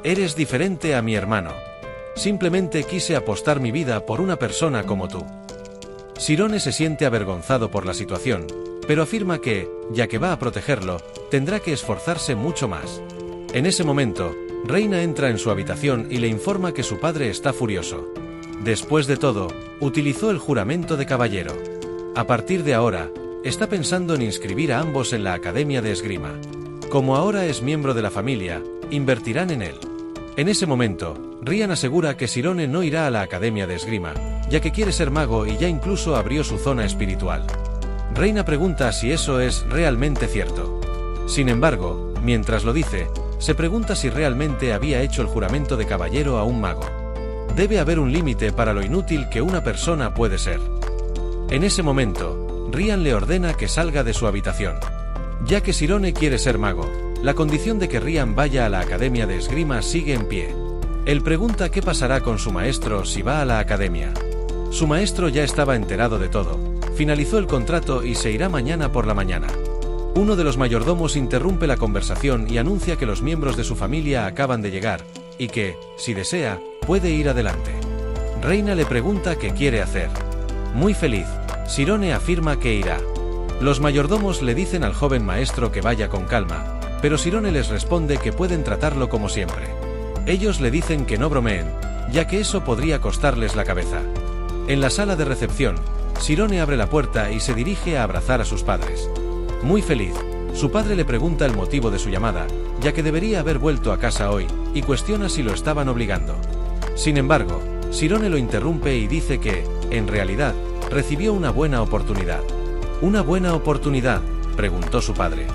Eres diferente a mi hermano. Simplemente quise apostar mi vida por una persona como tú. Sirone se siente avergonzado por la situación, pero afirma que, ya que va a protegerlo, tendrá que esforzarse mucho más. En ese momento, Reina entra en su habitación y le informa que su padre está furioso. Después de todo, utilizó el juramento de caballero. A partir de ahora, está pensando en inscribir a ambos en la Academia de Esgrima. Como ahora es miembro de la familia, invertirán en él. En ese momento, Ryan asegura que Sirone no irá a la Academia de Esgrima, ya que quiere ser mago y ya incluso abrió su zona espiritual. Reina pregunta si eso es realmente cierto. Sin embargo, mientras lo dice, se pregunta si realmente había hecho el juramento de caballero a un mago. Debe haber un límite para lo inútil que una persona puede ser. En ese momento, Ryan le ordena que salga de su habitación. Ya que Sirone quiere ser mago, la condición de que Ryan vaya a la Academia de Esgrima sigue en pie. Él pregunta qué pasará con su maestro si va a la academia. Su maestro ya estaba enterado de todo, finalizó el contrato y se irá mañana por la mañana. Uno de los mayordomos interrumpe la conversación y anuncia que los miembros de su familia acaban de llegar, y que, si desea, puede ir adelante. Reina le pregunta qué quiere hacer. Muy feliz, Sirone afirma que irá. Los mayordomos le dicen al joven maestro que vaya con calma, pero Sirone les responde que pueden tratarlo como siempre. Ellos le dicen que no bromeen, ya que eso podría costarles la cabeza. En la sala de recepción, Sirone abre la puerta y se dirige a abrazar a sus padres. Muy feliz, su padre le pregunta el motivo de su llamada, ya que debería haber vuelto a casa hoy, y cuestiona si lo estaban obligando. Sin embargo, Sirone lo interrumpe y dice que, en realidad, recibió una buena oportunidad. ¿Una buena oportunidad?, preguntó su padre.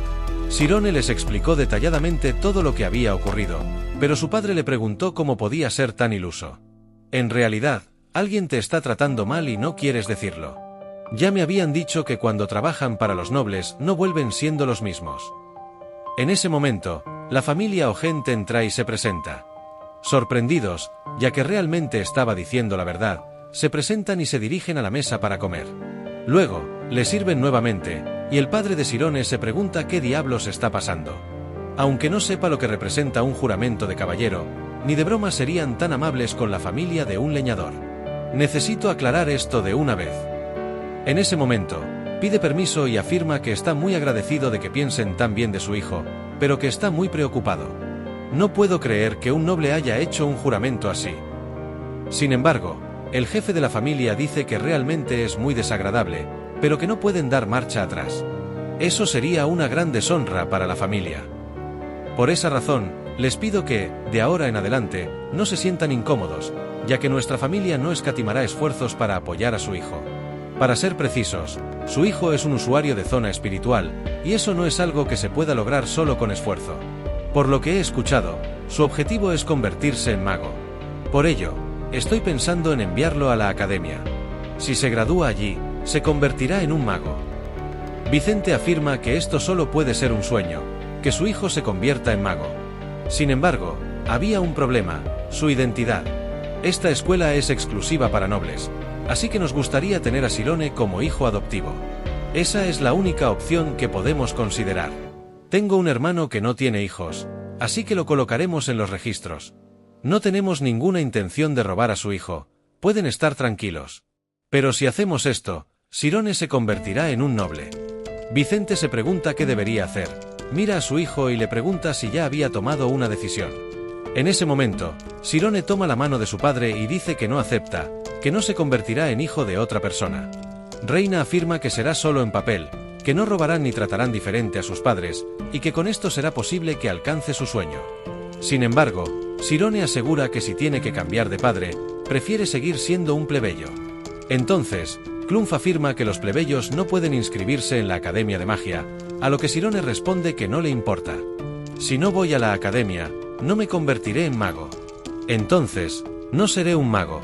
Sirone les explicó detalladamente todo lo que había ocurrido, pero su padre le preguntó cómo podía ser tan iluso. En realidad, alguien te está tratando mal y no quieres decirlo. Ya me habían dicho que cuando trabajan para los nobles no vuelven siendo los mismos. En ese momento, la familia Ogent entra y se presenta. Sorprendidos, ya que realmente estaba diciendo la verdad, se presentan y se dirigen a la mesa para comer. Luego, le sirven nuevamente, y el padre de Sirone se pregunta qué diablos está pasando. Aunque no sepa lo que representa un juramento de caballero, ni de broma serían tan amables con la familia de un leñador. Necesito aclarar esto de una vez. En ese momento, pide permiso y afirma que está muy agradecido de que piensen tan bien de su hijo, pero que está muy preocupado. No puedo creer que un noble haya hecho un juramento así. Sin embargo, el jefe de la familia dice que realmente es muy desagradable, pero que no pueden dar marcha atrás. Eso sería una gran deshonra para la familia. Por esa razón, les pido que, de ahora en adelante, no se sientan incómodos, ya que nuestra familia no escatimará esfuerzos para apoyar a su hijo. Para ser precisos, su hijo es un usuario de zona espiritual, y eso no es algo que se pueda lograr solo con esfuerzo. Por lo que he escuchado, su objetivo es convertirse en mago. Por ello, estoy pensando en enviarlo a la academia. Si se gradúa allí, se convertirá en un mago. Vicente afirma que esto solo puede ser un sueño, que su hijo se convierta en mago. Sin embargo, había un problema, su identidad. Esta escuela es exclusiva para nobles, así que nos gustaría tener a Sirone como hijo adoptivo. Esa es la única opción que podemos considerar. Tengo un hermano que no tiene hijos, así que lo colocaremos en los registros. No tenemos ninguna intención de robar a su hijo, pueden estar tranquilos. Pero si hacemos esto, Sirone se convertirá en un noble. Vicente se pregunta qué debería hacer. Mira a su hijo y le pregunta si ya había tomado una decisión. En ese momento, Sirone toma la mano de su padre y dice que no acepta, que no se convertirá en hijo de otra persona. Reina afirma que será solo en papel, que no robarán ni tratarán diferente a sus padres, y que con esto será posible que alcance su sueño. Sin embargo, Sirone asegura que si tiene que cambiar de padre, prefiere seguir siendo un plebeyo. Entonces, Clump afirma que los plebeyos no pueden inscribirse en la Academia de Magia, a lo que Sirone responde que no le importa. Si no voy a la academia, no me convertiré en mago. Entonces, no seré un mago.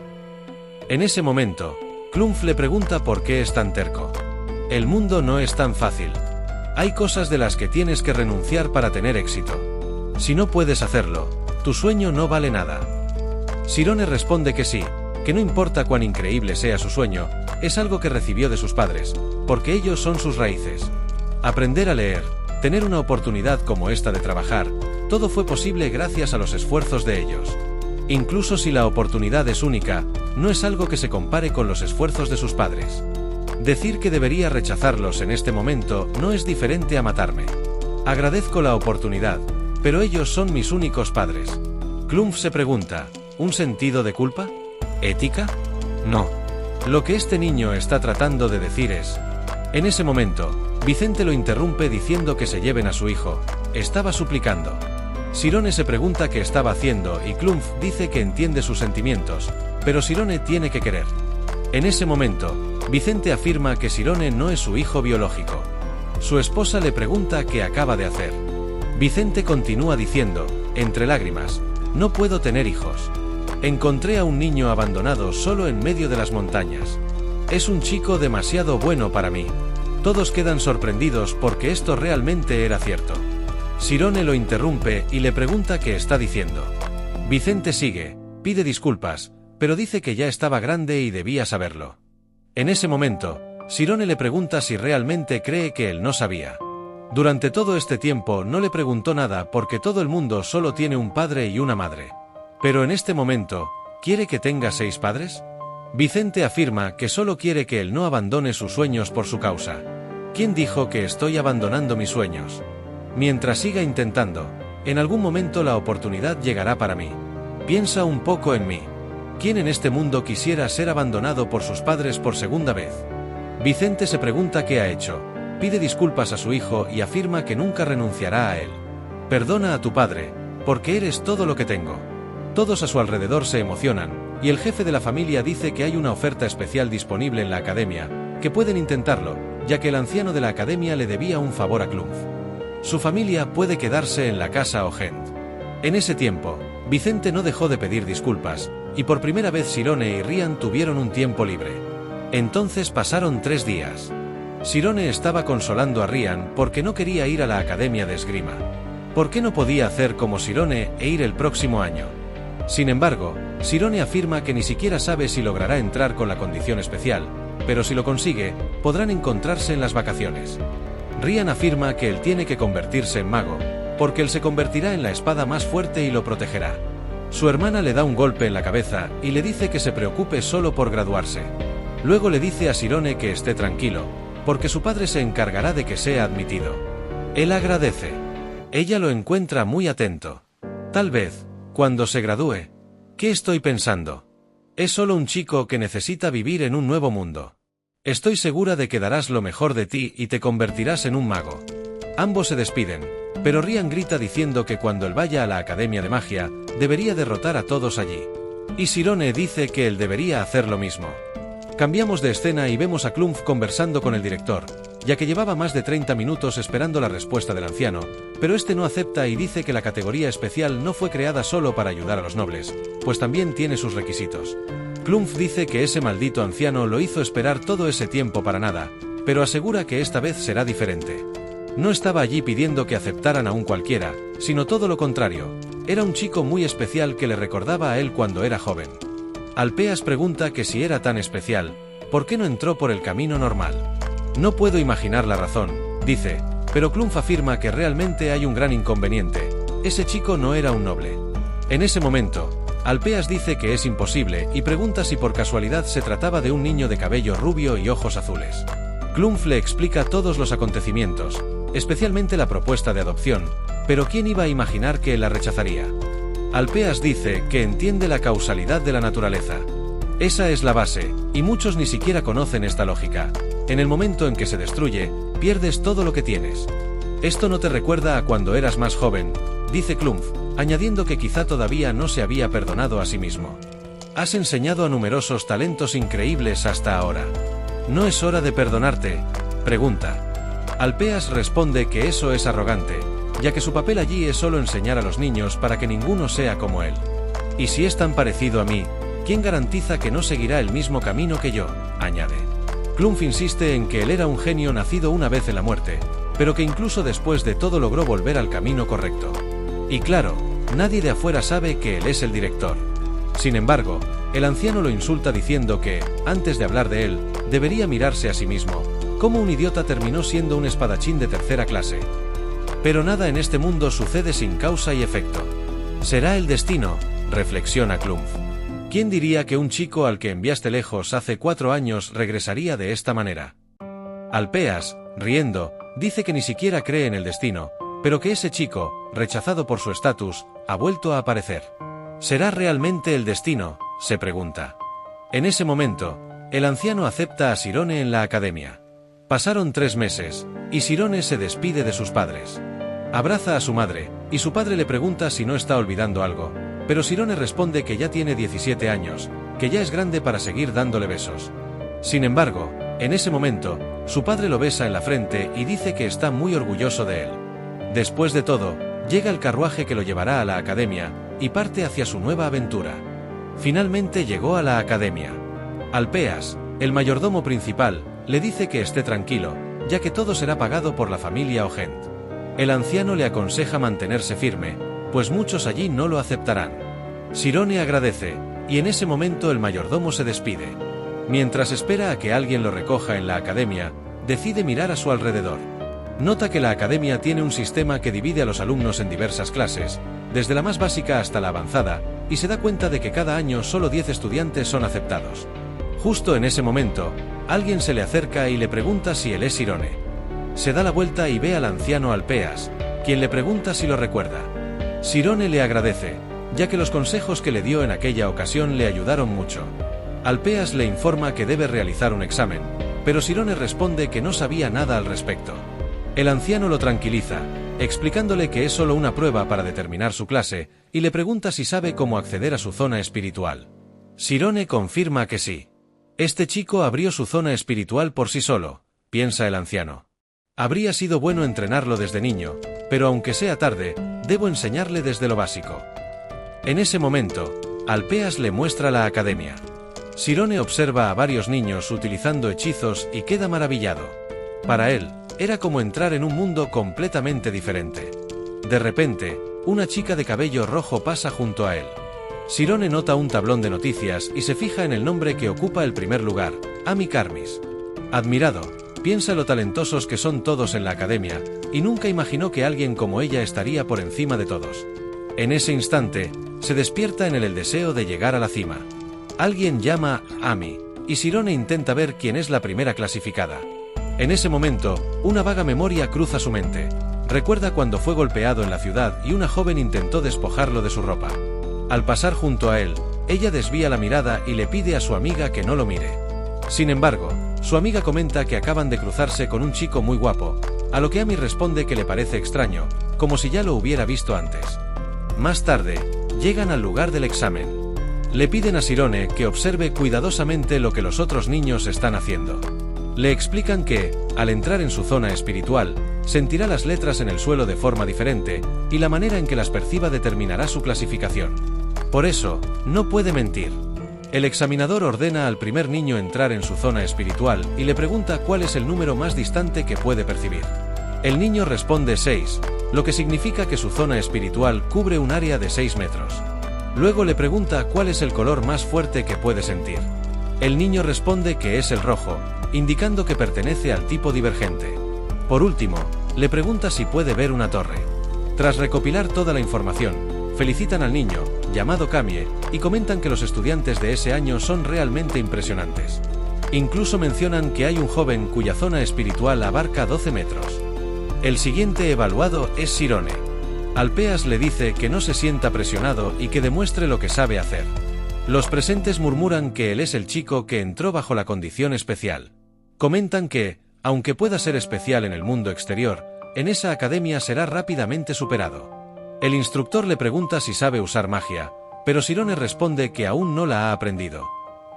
En ese momento, Clump le pregunta por qué es tan terco. El mundo no es tan fácil. Hay cosas de las que tienes que renunciar para tener éxito. Si no puedes hacerlo, tu sueño no vale nada. Sirone responde que sí, que no importa cuán increíble sea su sueño, es algo que recibió de sus padres, porque ellos son sus raíces. Aprender a leer, tener una oportunidad como esta de trabajar, todo fue posible gracias a los esfuerzos de ellos. Incluso si la oportunidad es única, no es algo que se compare con los esfuerzos de sus padres. Decir que debería rechazarlos en este momento no es diferente a matarme. Agradezco la oportunidad, pero ellos son mis únicos padres. Clump se pregunta, ¿un sentido de culpa? ¿Ética? No. Lo que este niño está tratando de decir es... En ese momento, Vicente lo interrumpe diciendo que se lleven a su hijo. Estaba suplicando. Sirone se pregunta qué estaba haciendo y Clump dice que entiende sus sentimientos, pero Sirone tiene que querer. En ese momento, Vicente afirma que Sirone no es su hijo biológico. Su esposa le pregunta qué acaba de hacer. Vicente continúa diciendo, entre lágrimas, no puedo tener hijos. Encontré a un niño abandonado solo en medio de las montañas. Es un chico demasiado bueno para mí. Todos quedan sorprendidos porque esto realmente era cierto. Sirone lo interrumpe y le pregunta qué está diciendo. Vicente sigue, pide disculpas, pero dice que ya estaba grande y debía saberlo. En ese momento, Sirone le pregunta si realmente cree que él no sabía. Durante todo este tiempo no le preguntó nada porque todo el mundo solo tiene un padre y una madre. Pero en este momento, ¿quiere que tenga 6 padres? Vicente afirma que solo quiere que él no abandone sus sueños por su causa. ¿Quién dijo que estoy abandonando mis sueños? Mientras siga intentando, en algún momento la oportunidad llegará para mí. Piensa un poco en mí. ¿Quién en este mundo quisiera ser abandonado por sus padres por segunda vez? Vicente se pregunta qué ha hecho, pide disculpas a su hijo y afirma que nunca renunciará a él. Perdona a tu padre, porque eres todo lo que tengo. Todos a su alrededor se emocionan, y el jefe de la familia dice que hay una oferta especial disponible en la academia, que pueden intentarlo, ya que el anciano de la academia le debía un favor a Clump. Su familia puede quedarse en la casa Ogent. En ese tiempo, Vicente no dejó de pedir disculpas, y por primera vez Sirone y Ryan tuvieron un tiempo libre. Entonces pasaron 3 días. Sirone estaba consolando a Ryan porque no quería ir a la academia de esgrima. ¿Por qué no podía hacer como Sirone e ir el próximo año? Sin embargo, Sirone afirma que ni siquiera sabe si logrará entrar con la condición especial, pero si lo consigue, podrán encontrarse en las vacaciones. Ryan afirma que él tiene que convertirse en mago, porque él se convertirá en la espada más fuerte y lo protegerá. Su hermana le da un golpe en la cabeza y le dice que se preocupe solo por graduarse. Luego le dice a Sirone que esté tranquilo, porque su padre se encargará de que sea admitido. Él agradece. Ella lo encuentra muy atento. Tal vez, cuando se gradúe. ¿Qué estoy pensando? Es solo un chico que necesita vivir en un nuevo mundo. Estoy segura de que darás lo mejor de ti y te convertirás en un mago. Ambos se despiden, pero Ryan grita diciendo que cuando él vaya a la Academia de Magia, debería derrotar a todos allí. Y Sirone dice que él debería hacer lo mismo. Cambiamos de escena y vemos a Clump conversando con el director, ya que llevaba más de 30 minutos esperando la respuesta del anciano, pero este no acepta y dice que la categoría especial no fue creada solo para ayudar a los nobles, pues también tiene sus requisitos. Clump dice que ese maldito anciano lo hizo esperar todo ese tiempo para nada, pero asegura que esta vez será diferente. No estaba allí pidiendo que aceptaran a un cualquiera, sino todo lo contrario, era un chico muy especial que le recordaba a él cuando era joven. Alpeas pregunta que si era tan especial, ¿por qué no entró por el camino normal? No puedo imaginar la razón, dice, pero Clump afirma que realmente hay un gran inconveniente. Ese chico no era un noble. En ese momento, Alpeas dice que es imposible y pregunta si por casualidad se trataba de un niño de cabello rubio y ojos azules. Clump le explica todos los acontecimientos, especialmente la propuesta de adopción, pero ¿quién iba a imaginar que la rechazaría? Alpeas dice que entiende la causalidad de la naturaleza. Esa es la base, y muchos ni siquiera conocen esta lógica. En el momento en que se destruye, pierdes todo lo que tienes. Esto no te recuerda a cuando eras más joven, dice Clump, añadiendo que quizá todavía no se había perdonado a sí mismo. Has enseñado a numerosos talentos increíbles hasta ahora. ¿No es hora de perdonarte?, pregunta. Alpeas responde que eso es arrogante, ya que su papel allí es solo enseñar a los niños para que ninguno sea como él. Y si es tan parecido a mí, ¿quién garantiza que no seguirá el mismo camino que yo?, añade. Clump insiste en que él era un genio nacido una vez en la muerte, pero que incluso después de todo logró volver al camino correcto. Y claro, nadie de afuera sabe que él es el director. Sin embargo, el anciano lo insulta diciendo que, antes de hablar de él, debería mirarse a sí mismo, como un idiota terminó siendo un espadachín de tercera clase. Pero nada en este mundo sucede sin causa y efecto. ¿Será el destino?, reflexiona Clump. ¿Quién diría que un chico al que enviaste lejos hace 4 años regresaría de esta manera? Alpeas, riendo, dice que ni siquiera cree en el destino, pero que ese chico, rechazado por su estatus, ha vuelto a aparecer. ¿Será realmente el destino?, se pregunta. En ese momento, el anciano acepta a Sirone en la academia. Pasaron 3 meses, y Sirone se despide de sus padres. Abraza a su madre, y su padre le pregunta si no está olvidando algo, pero Sirone responde que ya tiene 17 años, que ya es grande para seguir dándole besos. Sin embargo, en ese momento, su padre lo besa en la frente y dice que está muy orgulloso de él. Después de todo, llega el carruaje que lo llevará a la academia, y parte hacia su nueva aventura. Finalmente llegó a la academia. Alpeas, el mayordomo principal, le dice que esté tranquilo, ya que todo será pagado por la familia Ogent. El anciano le aconseja mantenerse firme, pues muchos allí no lo aceptarán. Sirone agradece, y en ese momento el mayordomo se despide. Mientras espera a que alguien lo recoja en la academia, decide mirar a su alrededor. Nota que la academia tiene un sistema que divide a los alumnos en diversas clases, desde la más básica hasta la avanzada, y se da cuenta de que cada año solo 10 estudiantes son aceptados. Justo en ese momento, alguien se le acerca y le pregunta si él es Sirone. Se da la vuelta y ve al anciano Alpeas, quien le pregunta si lo recuerda. Sirone le agradece, ya que los consejos que le dio en aquella ocasión le ayudaron mucho. Alpeas le informa que debe realizar un examen, pero Sirone responde que no sabía nada al respecto. El anciano lo tranquiliza, explicándole que es solo una prueba para determinar su clase, y le pregunta si sabe cómo acceder a su zona espiritual. Sirone confirma que sí. Este chico abrió su zona espiritual por sí solo, piensa el anciano. Habría sido bueno entrenarlo desde niño, pero aunque sea tarde, debo enseñarle desde lo básico. En ese momento, Alpeas le muestra la academia. Sirone observa a varios niños utilizando hechizos y queda maravillado. Para él, era como entrar en un mundo completamente diferente. De repente, una chica de cabello rojo pasa junto a él. Sirone nota un tablón de noticias y se fija en el nombre que ocupa el primer lugar, Ami Karmis. Admirado, piensa lo talentosos que son todos en la academia, y nunca imaginó que alguien como ella estaría por encima de todos. En ese instante, se despierta en él el deseo de llegar a la cima. Alguien llama a Ami, y Sirone intenta ver quién es la primera clasificada. En ese momento, una vaga memoria cruza su mente. Recuerda cuando fue golpeado en la ciudad y una joven intentó despojarlo de su ropa. Al pasar junto a él, ella desvía la mirada y le pide a su amiga que no lo mire. Sin embargo, su amiga comenta que acaban de cruzarse con un chico muy guapo, a lo que Ami responde que le parece extraño, como si ya lo hubiera visto antes. Más tarde, llegan al lugar del examen. Le piden a Sirone que observe cuidadosamente lo que los otros niños están haciendo. Le explican que, al entrar en su zona espiritual, sentirá las letras en el suelo de forma diferente, y la manera en que las perciba determinará su clasificación. Por eso, no puede mentir. El examinador ordena al primer niño entrar en su zona espiritual y le pregunta cuál es el número más distante que puede percibir. El niño responde 6, lo que significa que su zona espiritual cubre un área de 6 metros. Luego le pregunta cuál es el color más fuerte que puede sentir. El niño responde que es el rojo, indicando que pertenece al tipo divergente. Por último, le pregunta si puede ver una torre. Tras recopilar toda la información, felicitan al niño, llamado Kamie, y comentan que los estudiantes de ese año son realmente impresionantes. Incluso mencionan que hay un joven cuya zona espiritual abarca 12 metros. El siguiente evaluado es Shirone. Alpeas le dice que no se sienta presionado y que demuestre lo que sabe hacer. Los presentes murmuran que él es el chico que entró bajo la condición especial. Comentan que, aunque pueda ser especial en el mundo exterior, en esa academia será rápidamente superado. El instructor le pregunta si sabe usar magia, pero Shirone responde que aún no la ha aprendido.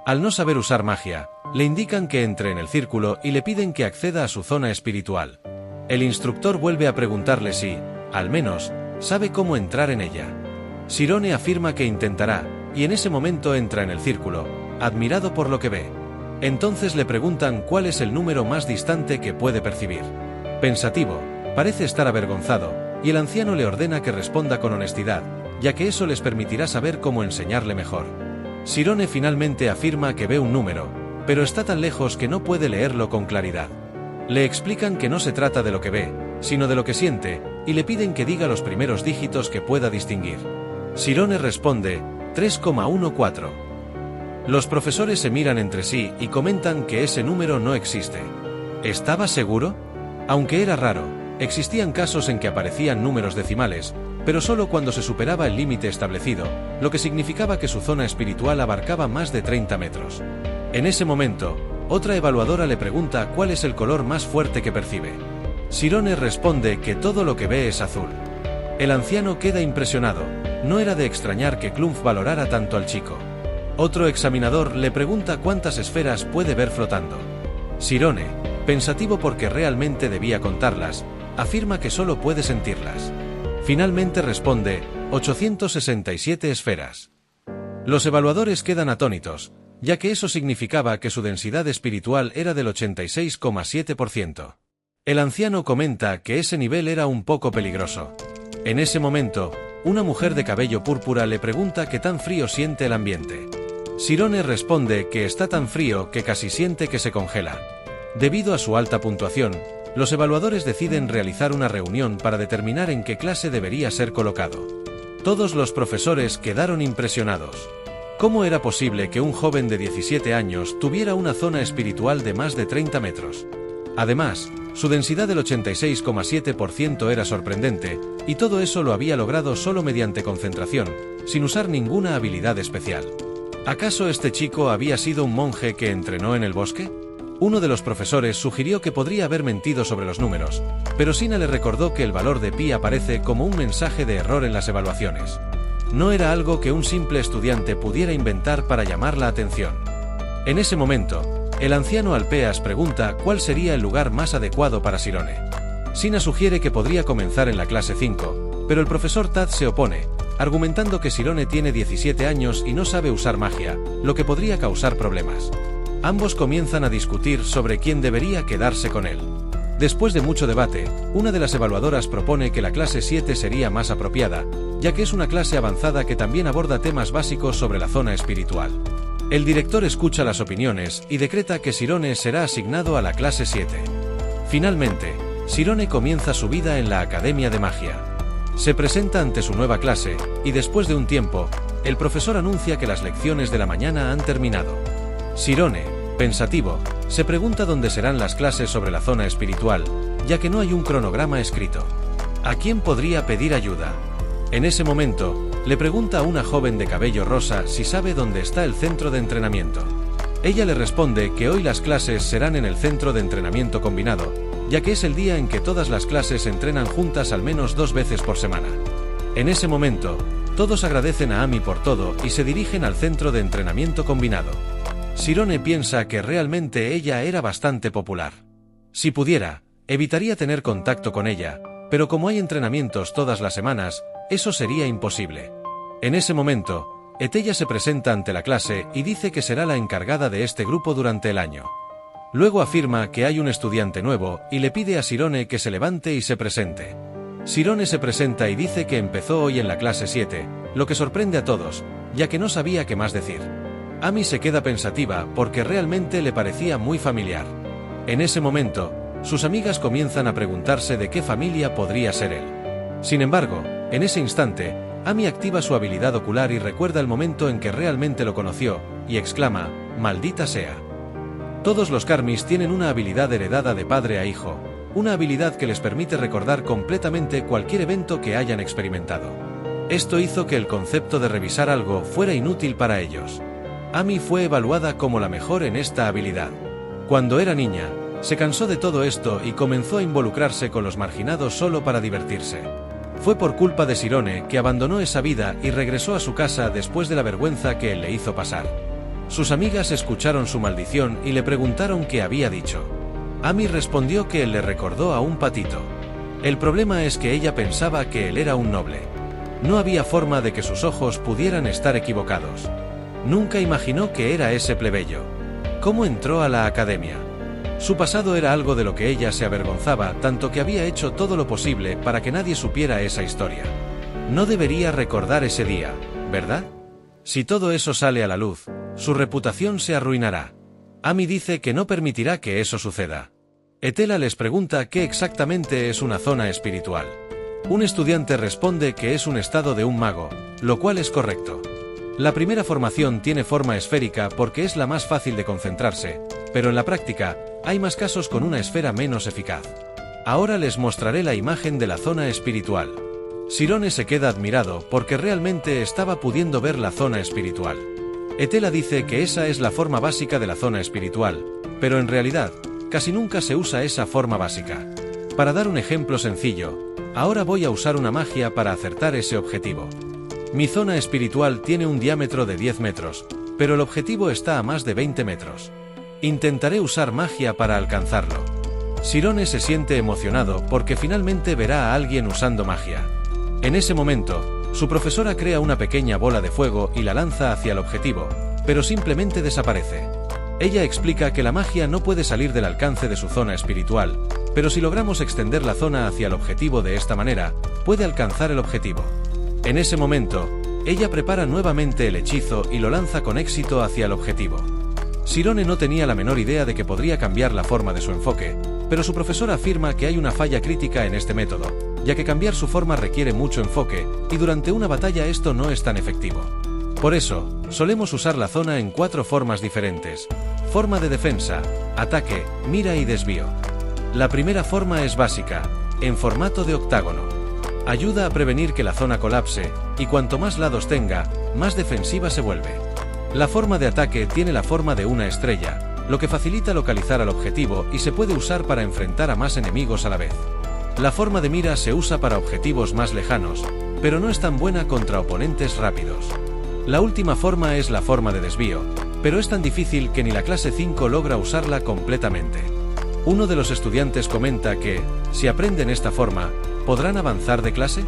Al no saber usar magia, le indican que entre en el círculo y le piden que acceda a su zona espiritual. El instructor vuelve a preguntarle si, al menos, sabe cómo entrar en ella. Shirone afirma que intentará, y en ese momento entra en el círculo, admirado por lo que ve. Entonces le preguntan cuál es el número más distante que puede percibir. Pensativo, parece estar avergonzado, y el anciano le ordena que responda con honestidad, ya que eso les permitirá saber cómo enseñarle mejor. Shirone finalmente afirma que ve un número, pero está tan lejos que no puede leerlo con claridad. Le explican que no se trata de lo que ve, sino de lo que siente, y le piden que diga los primeros dígitos que pueda distinguir. Shirone responde, 3,14. Los profesores se miran entre sí y comentan que ese número no existe. ¿Estaba seguro? Aunque era raro, existían casos en que aparecían números decimales, pero solo cuando se superaba el límite establecido, lo que significaba que su zona espiritual abarcaba más de 30 metros. En ese momento, otra evaluadora le pregunta cuál es el color más fuerte que percibe. Shirone responde que todo lo que ve es azul. El anciano queda impresionado, no era de extrañar que Clump valorara tanto al chico. Otro examinador le pregunta cuántas esferas puede ver flotando. Shirone, pensativo porque realmente debía contarlas, afirma que solo puede sentirlas. Finalmente responde, 867 esferas. Los evaluadores quedan atónitos, ya que eso significaba que su densidad espiritual era del 86,7%. El anciano comenta que ese nivel era un poco peligroso. En ese momento, una mujer de cabello púrpura le pregunta qué tan frío siente el ambiente. Shirone responde que está tan frío que casi siente que se congela. Debido a su alta puntuación, los evaluadores deciden realizar una reunión para determinar en qué clase debería ser colocado. Todos los profesores quedaron impresionados. ¿Cómo era posible que un joven de 17 años tuviera una zona espiritual de más de 30 metros? Además, su densidad del 86,7% era sorprendente, y todo eso lo había logrado solo mediante concentración, sin usar ninguna habilidad especial. ¿Acaso este chico había sido un monje que entrenó en el bosque? Uno de los profesores sugirió que podría haber mentido sobre los números, pero Sina le recordó que el valor de pi aparece como un mensaje de error en las evaluaciones. No era algo que un simple estudiante pudiera inventar para llamar la atención. En ese momento, el anciano Alpeas pregunta cuál sería el lugar más adecuado para Shirone. Sina sugiere que podría comenzar en la clase 5, pero el profesor Tad se opone, argumentando que Shirone tiene 17 años y no sabe usar magia, lo que podría causar problemas. Ambos comienzan a discutir sobre quién debería quedarse con él. Después de mucho debate, una de las evaluadoras propone que la clase 7 sería más apropiada, ya que es una clase avanzada que también aborda temas básicos sobre la zona espiritual. El director escucha las opiniones y decreta que Shirone será asignado a la clase 7. Finalmente, Shirone comienza su vida en la Academia de Magia. Se presenta ante su nueva clase, y después de un tiempo, el profesor anuncia que las lecciones de la mañana han terminado. Shirone, pensativo, se pregunta dónde serán las clases sobre la zona espiritual, ya que no hay un cronograma escrito. ¿A quién podría pedir ayuda? En ese momento, le pregunta a una joven de cabello rosa si sabe dónde está el centro de entrenamiento. Ella le responde que hoy las clases serán en el centro de entrenamiento combinado, ya que es el día en que todas las clases entrenan juntas al menos 2 veces por semana. En ese momento, todos agradecen a Ami por todo y se dirigen al centro de entrenamiento combinado. Shirone piensa que realmente ella era bastante popular. Si pudiera, evitaría tener contacto con ella, pero como hay entrenamientos todas las semanas, eso sería imposible. En ese momento, Eteya se presenta ante la clase y dice que será la encargada de este grupo durante el año. Luego afirma que hay un estudiante nuevo y le pide a Shirone que se levante y se presente. Shirone se presenta y dice que empezó hoy en la clase 7, lo que sorprende a todos, ya que no sabía qué más decir. Amy se queda pensativa porque realmente le parecía muy familiar. En ese momento, sus amigas comienzan a preguntarse de qué familia podría ser él. Sin embargo, en ese instante, Amy activa su habilidad ocular y recuerda el momento en que realmente lo conoció, y exclama, «¡Maldita sea!». Todos los Karmis tienen una habilidad heredada de padre a hijo, una habilidad que les permite recordar completamente cualquier evento que hayan experimentado. Esto hizo que el concepto de revisar algo fuera inútil para ellos. Amy fue evaluada como la mejor en esta habilidad. Cuando era niña, se cansó de todo esto y comenzó a involucrarse con los marginados solo para divertirse. Fue por culpa de Sirone que abandonó esa vida y regresó a su casa después de la vergüenza que él le hizo pasar. Sus amigas escucharon su maldición y le preguntaron qué había dicho. Amy respondió que él le recordó a un patito. El problema es que ella pensaba que él era un noble. No había forma de que sus ojos pudieran estar equivocados. Nunca imaginó que era ese plebeyo. ¿Cómo entró a la academia? Su pasado era algo de lo que ella se avergonzaba, tanto que había hecho todo lo posible para que nadie supiera esa historia. No debería recordar ese día, ¿verdad? Si todo eso sale a la luz, su reputación se arruinará. Amy dice que no permitirá que eso suceda. Etela les pregunta qué exactamente es una zona espiritual. Un estudiante responde que es un estado de un mago, lo cual es correcto. La primera formación tiene forma esférica porque es la más fácil de concentrarse, pero en la práctica, hay más casos con una esfera menos eficaz. Ahora les mostraré la imagen de la zona espiritual. Sirone se queda admirado porque realmente estaba pudiendo ver la zona espiritual. Etela dice que esa es la forma básica de la zona espiritual, pero en realidad, casi nunca se usa esa forma básica. Para dar un ejemplo sencillo, ahora voy a usar una magia para acertar ese objetivo. Mi zona espiritual tiene un diámetro de 10 metros, pero el objetivo está a más de 20 metros. Intentaré usar magia para alcanzarlo. Sirone se siente emocionado porque finalmente verá a alguien usando magia. En ese momento, su profesora crea una pequeña bola de fuego y la lanza hacia el objetivo, pero simplemente desaparece. Ella explica que la magia no puede salir del alcance de su zona espiritual, pero si logramos extender la zona hacia el objetivo de esta manera, puede alcanzar el objetivo. En ese momento, ella prepara nuevamente el hechizo y lo lanza con éxito hacia el objetivo. Sirone no tenía la menor idea de que podría cambiar la forma de su enfoque, pero su profesora afirma que hay una falla crítica en este método, ya que cambiar su forma requiere mucho enfoque, y durante una batalla esto no es tan efectivo. Por eso, solemos usar la zona en 4 formas diferentes: forma de defensa, ataque, mira y desvío. La primera forma es básica, en formato de octágono. Ayuda a prevenir que la zona colapse, y cuanto más lados tenga, más defensiva se vuelve. La forma de ataque tiene la forma de una estrella, lo que facilita localizar al objetivo y se puede usar para enfrentar a más enemigos a la vez. La forma de mira se usa para objetivos más lejanos, pero no es tan buena contra oponentes rápidos. La última forma es la forma de desvío, pero es tan difícil que ni la clase 5 logra usarla completamente. Uno de los estudiantes comenta que, si aprenden esta forma, ¿podrán avanzar de clase?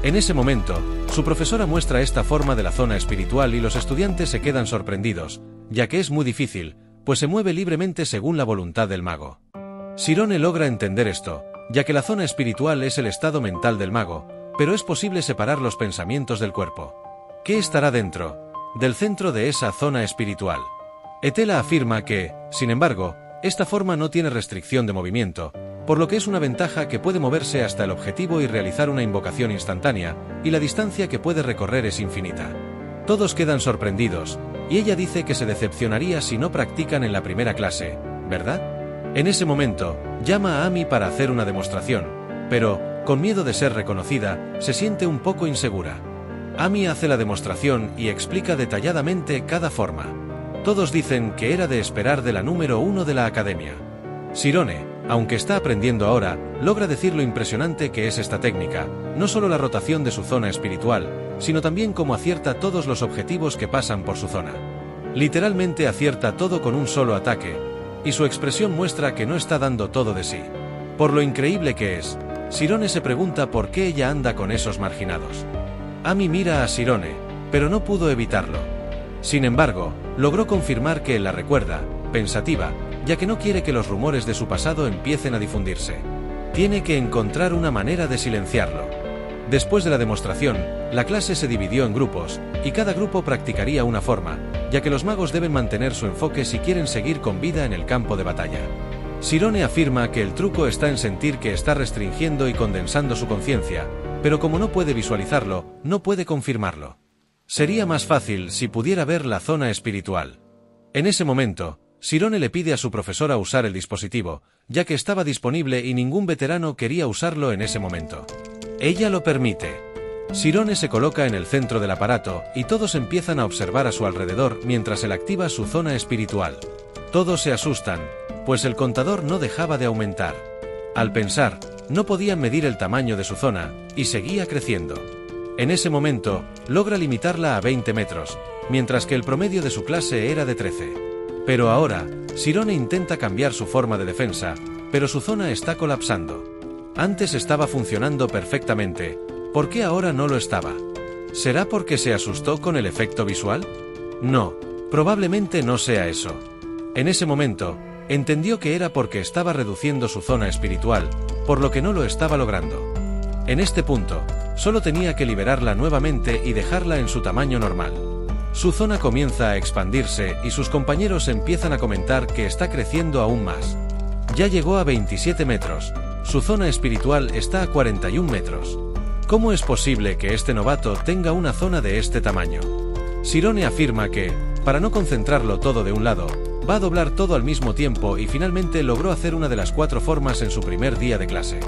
En ese momento, su profesora muestra esta forma de la zona espiritual y los estudiantes se quedan sorprendidos, ya que es muy difícil, pues se mueve libremente según la voluntad del mago. Sirone logra entender esto, ya que la zona espiritual es el estado mental del mago, pero es posible separar los pensamientos del cuerpo. ¿Qué estará dentro del centro de esa zona espiritual? Etela afirma que, sin embargo, esta forma no tiene restricción de movimiento, por lo que es una ventaja que puede moverse hasta el objetivo y realizar una invocación instantánea, y la distancia que puede recorrer es infinita. Todos quedan sorprendidos, y ella dice que se decepcionaría si no practican en la primera clase, ¿verdad? En ese momento, llama a Amy para hacer una demostración, pero, con miedo de ser reconocida, se siente un poco insegura. Amy hace la demostración y explica detalladamente cada forma. Todos dicen que era de esperar de la número 1 de la academia. Sirone, aunque está aprendiendo ahora, logra decir lo impresionante que es esta técnica, no solo la rotación de su zona espiritual, sino también cómo acierta todos los objetivos que pasan por su zona. Literalmente acierta todo con un solo ataque, y su expresión muestra que no está dando todo de sí. Por lo increíble que es, Sirone se pregunta por qué ella anda con esos marginados. Amy mira a Sirone, pero no pudo evitarlo. Sin embargo, logró confirmar que él la recuerda, pensativa, ya que no quiere que los rumores de su pasado empiecen a difundirse. Tiene que encontrar una manera de silenciarlo. Después de la demostración, La clase se dividió en grupos, y cada grupo practicaría una forma, ya que los magos deben mantener su enfoque si quieren seguir con vida en el campo de batalla. Sirone afirma que el truco está en sentir que está restringiendo y condensando su conciencia, pero como no puede visualizarlo, no puede confirmarlo. Sería más fácil si pudiera ver la zona espiritual. En ese momento, Sirone le pide a su profesora usar el dispositivo, ya que estaba disponible y ningún veterano quería usarlo en ese momento. Ella lo permite. Sirone se coloca en el centro del aparato y todos empiezan a observar a su alrededor mientras él activa su zona espiritual. Todos se asustan, pues el contador no dejaba de aumentar. Al pensar, no podían medir el tamaño de su zona, y seguía creciendo. En ese momento, logra limitarla a 20 metros, mientras que el promedio de su clase era de 13. Pero ahora, Sirone intenta cambiar su forma de defensa, pero su zona está colapsando. Antes estaba funcionando perfectamente, ¿por qué ahora no lo estaba? ¿Será porque se asustó con el efecto visual? No, probablemente no sea eso. En ese momento, entendió que era porque estaba reduciendo su zona espiritual, por lo que no lo estaba logrando. En este punto, solo tenía que liberarla nuevamente y dejarla en su tamaño normal. Su zona comienza a expandirse y sus compañeros empiezan a comentar que está creciendo aún más. Ya llegó a 27 metros, su zona espiritual está a 41 metros. ¿Cómo es posible que este novato tenga una zona de este tamaño? Sirone afirma que, para no concentrarlo todo de un lado, va a doblar todo al mismo tiempo y finalmente logró hacer una de las 4 formas en su primer día de clase.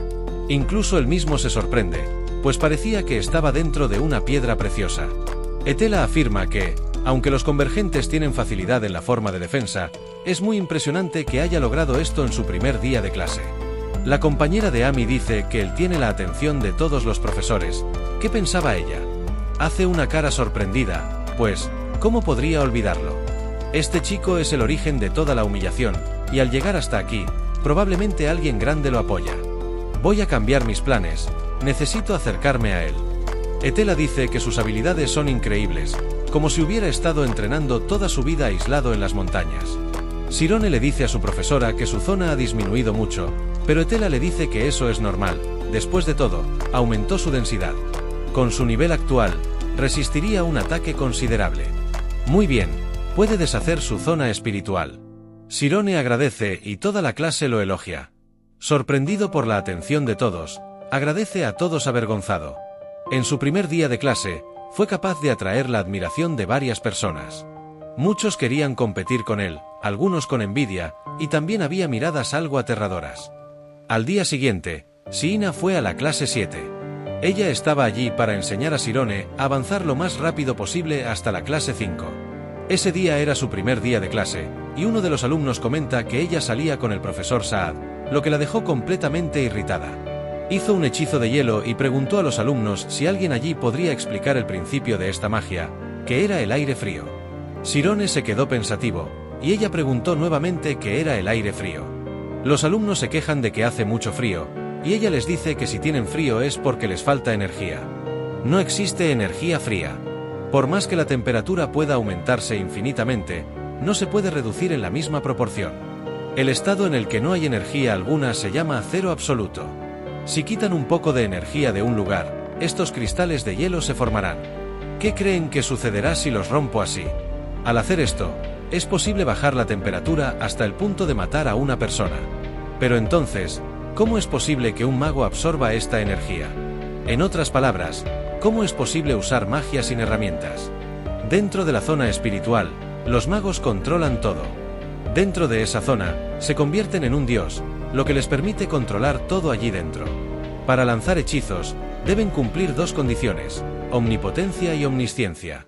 Incluso él mismo se sorprende, pues parecía que estaba dentro de una piedra preciosa. Etela afirma que, aunque los convergentes tienen facilidad en la forma de defensa, es muy impresionante que haya logrado esto en su primer día de clase. La compañera de Amy dice que él tiene la atención de todos los profesores. ¿Qué pensaba ella? Hace una cara sorprendida, pues, ¿cómo podría olvidarlo? Este chico es el origen de toda la humillación, y al llegar hasta aquí, probablemente alguien grande lo apoya. Voy a cambiar mis planes, necesito acercarme a él. Etela dice que sus habilidades son increíbles, como si hubiera estado entrenando toda su vida aislado en las montañas. Sirone le dice a su profesora que su zona ha disminuido mucho, pero Etela le dice que eso es normal, después de todo, aumentó su densidad. Con su nivel actual, resistiría un ataque considerable. Muy bien, puede deshacer su zona espiritual. Sirone agradece y toda la clase lo elogia. Sorprendido por la atención de todos, agradece a todos avergonzado. En su primer día de clase, fue capaz de atraer la admiración de varias personas. Muchos querían competir con él, algunos con envidia, y también había miradas algo aterradoras. Al día siguiente, Siina fue a la clase 7. Ella estaba allí para enseñar a Sirone a avanzar lo más rápido posible hasta la clase 5. Ese día era su primer día de clase, y uno de los alumnos comenta que ella salía con el profesor Saad, lo que la dejó completamente irritada. Hizo un hechizo de hielo y preguntó a los alumnos si alguien allí podría explicar el principio de esta magia, que era el aire frío. Sirone se quedó pensativo, y ella preguntó nuevamente qué era el aire frío. Los alumnos se quejan de que hace mucho frío, y ella les dice que si tienen frío es porque les falta energía. No existe energía fría. Por más que la temperatura pueda aumentarse infinitamente, no se puede reducir en la misma proporción. El estado en el que no hay energía alguna se llama cero absoluto. Si quitan un poco de energía de un lugar, estos cristales de hielo se formarán. ¿Qué creen que sucederá si los rompo así? Al hacer esto, es posible bajar la temperatura hasta el punto de matar a una persona. Pero entonces, ¿cómo es posible que un mago absorba esta energía? En otras palabras, ¿cómo es posible usar magia sin herramientas? Dentro de la zona espiritual, los magos controlan todo. Dentro de esa zona, se convierten en un dios, lo que les permite controlar todo allí dentro. Para lanzar hechizos, deben cumplir 2 condiciones, omnipotencia y omnisciencia.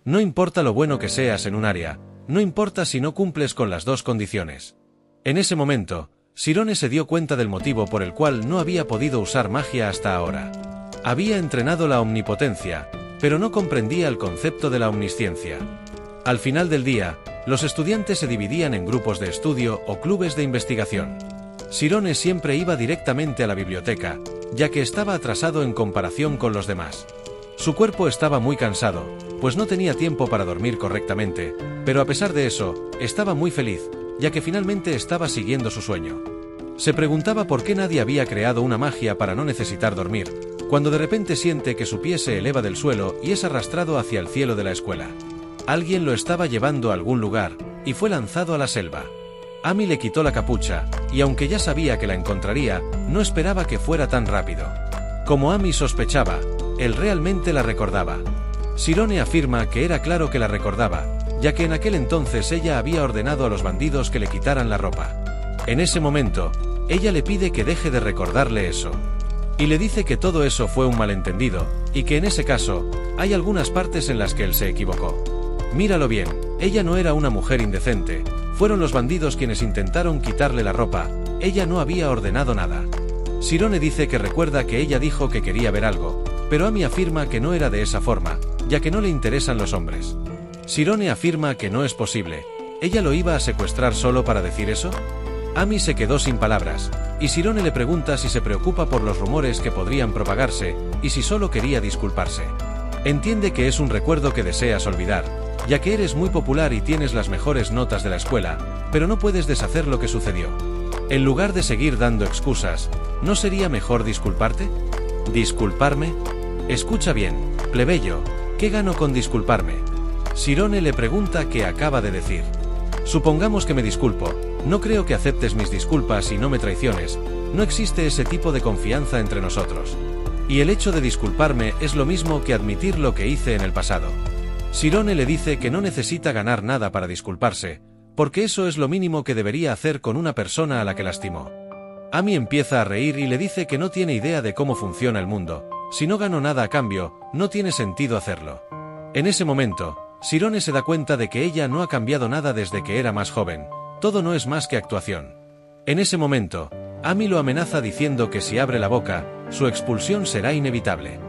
No importa lo bueno que seas en un área, no importa si no cumples con las 2 condiciones. En ese momento, Sirone se dio cuenta del motivo por el cual no había podido usar magia hasta ahora. Había entrenado la omnipotencia, pero no comprendía el concepto de la omnisciencia. Al final del día, los estudiantes se dividían en grupos de estudio o clubes de investigación. Sirone siempre iba directamente a la biblioteca, ya que estaba atrasado en comparación con los demás. Su cuerpo estaba muy cansado, pues no tenía tiempo para dormir correctamente, pero a pesar de eso, estaba muy feliz, ya que finalmente estaba siguiendo su sueño. Se preguntaba por qué nadie había creado una magia para no necesitar dormir, cuando de repente siente que su pie se eleva del suelo y es arrastrado hacia el cielo de la escuela. Alguien lo estaba llevando a algún lugar, y fue lanzado a la selva. Amy le quitó la capucha, y aunque ya sabía que la encontraría, no esperaba que fuera tan rápido. Como Amy sospechaba, él realmente la recordaba. Sirone afirma que era claro que la recordaba, ya que en aquel entonces ella había ordenado a los bandidos que le quitaran la ropa. En ese momento, ella le pide que deje de recordarle eso. Y le dice que todo eso fue un malentendido, y que en ese caso, hay algunas partes en las que él se equivocó. Míralo bien, ella no era una mujer indecente, fueron los bandidos quienes intentaron quitarle la ropa, ella no había ordenado nada. Sirone dice que recuerda que ella dijo que quería ver algo, pero Amy afirma que no era de esa forma, ya que no le interesan los hombres. Sirone afirma que no es posible, ¿ella lo iba a secuestrar solo para decir eso? Amy se quedó sin palabras, y Sirone le pregunta si se preocupa por los rumores que podrían propagarse, y si solo quería disculparse. Entiende que es un recuerdo que deseas olvidar, ya que eres muy popular y tienes las mejores notas de la escuela, pero no puedes deshacer lo que sucedió. En lugar de seguir dando excusas, ¿no sería mejor disculparte? ¿Disculparme? Escucha bien, plebeyo, ¿qué gano con disculparme? Sirone le pregunta qué acaba de decir. Supongamos que me disculpo, no creo que aceptes mis disculpas y no me traiciones, no existe ese tipo de confianza entre nosotros. Y el hecho de disculparme es lo mismo que admitir lo que hice en el pasado. Sirone le dice que no necesita ganar nada para disculparse, porque eso es lo mínimo que debería hacer con una persona a la que lastimó. Amy empieza a reír y le dice que no tiene idea de cómo funciona el mundo, si no gano nada a cambio, no tiene sentido hacerlo. En ese momento, Sirone se da cuenta de que ella no ha cambiado nada desde que era más joven, todo no es más que actuación. En ese momento, Amy lo amenaza diciendo que si abre la boca, su expulsión será inevitable.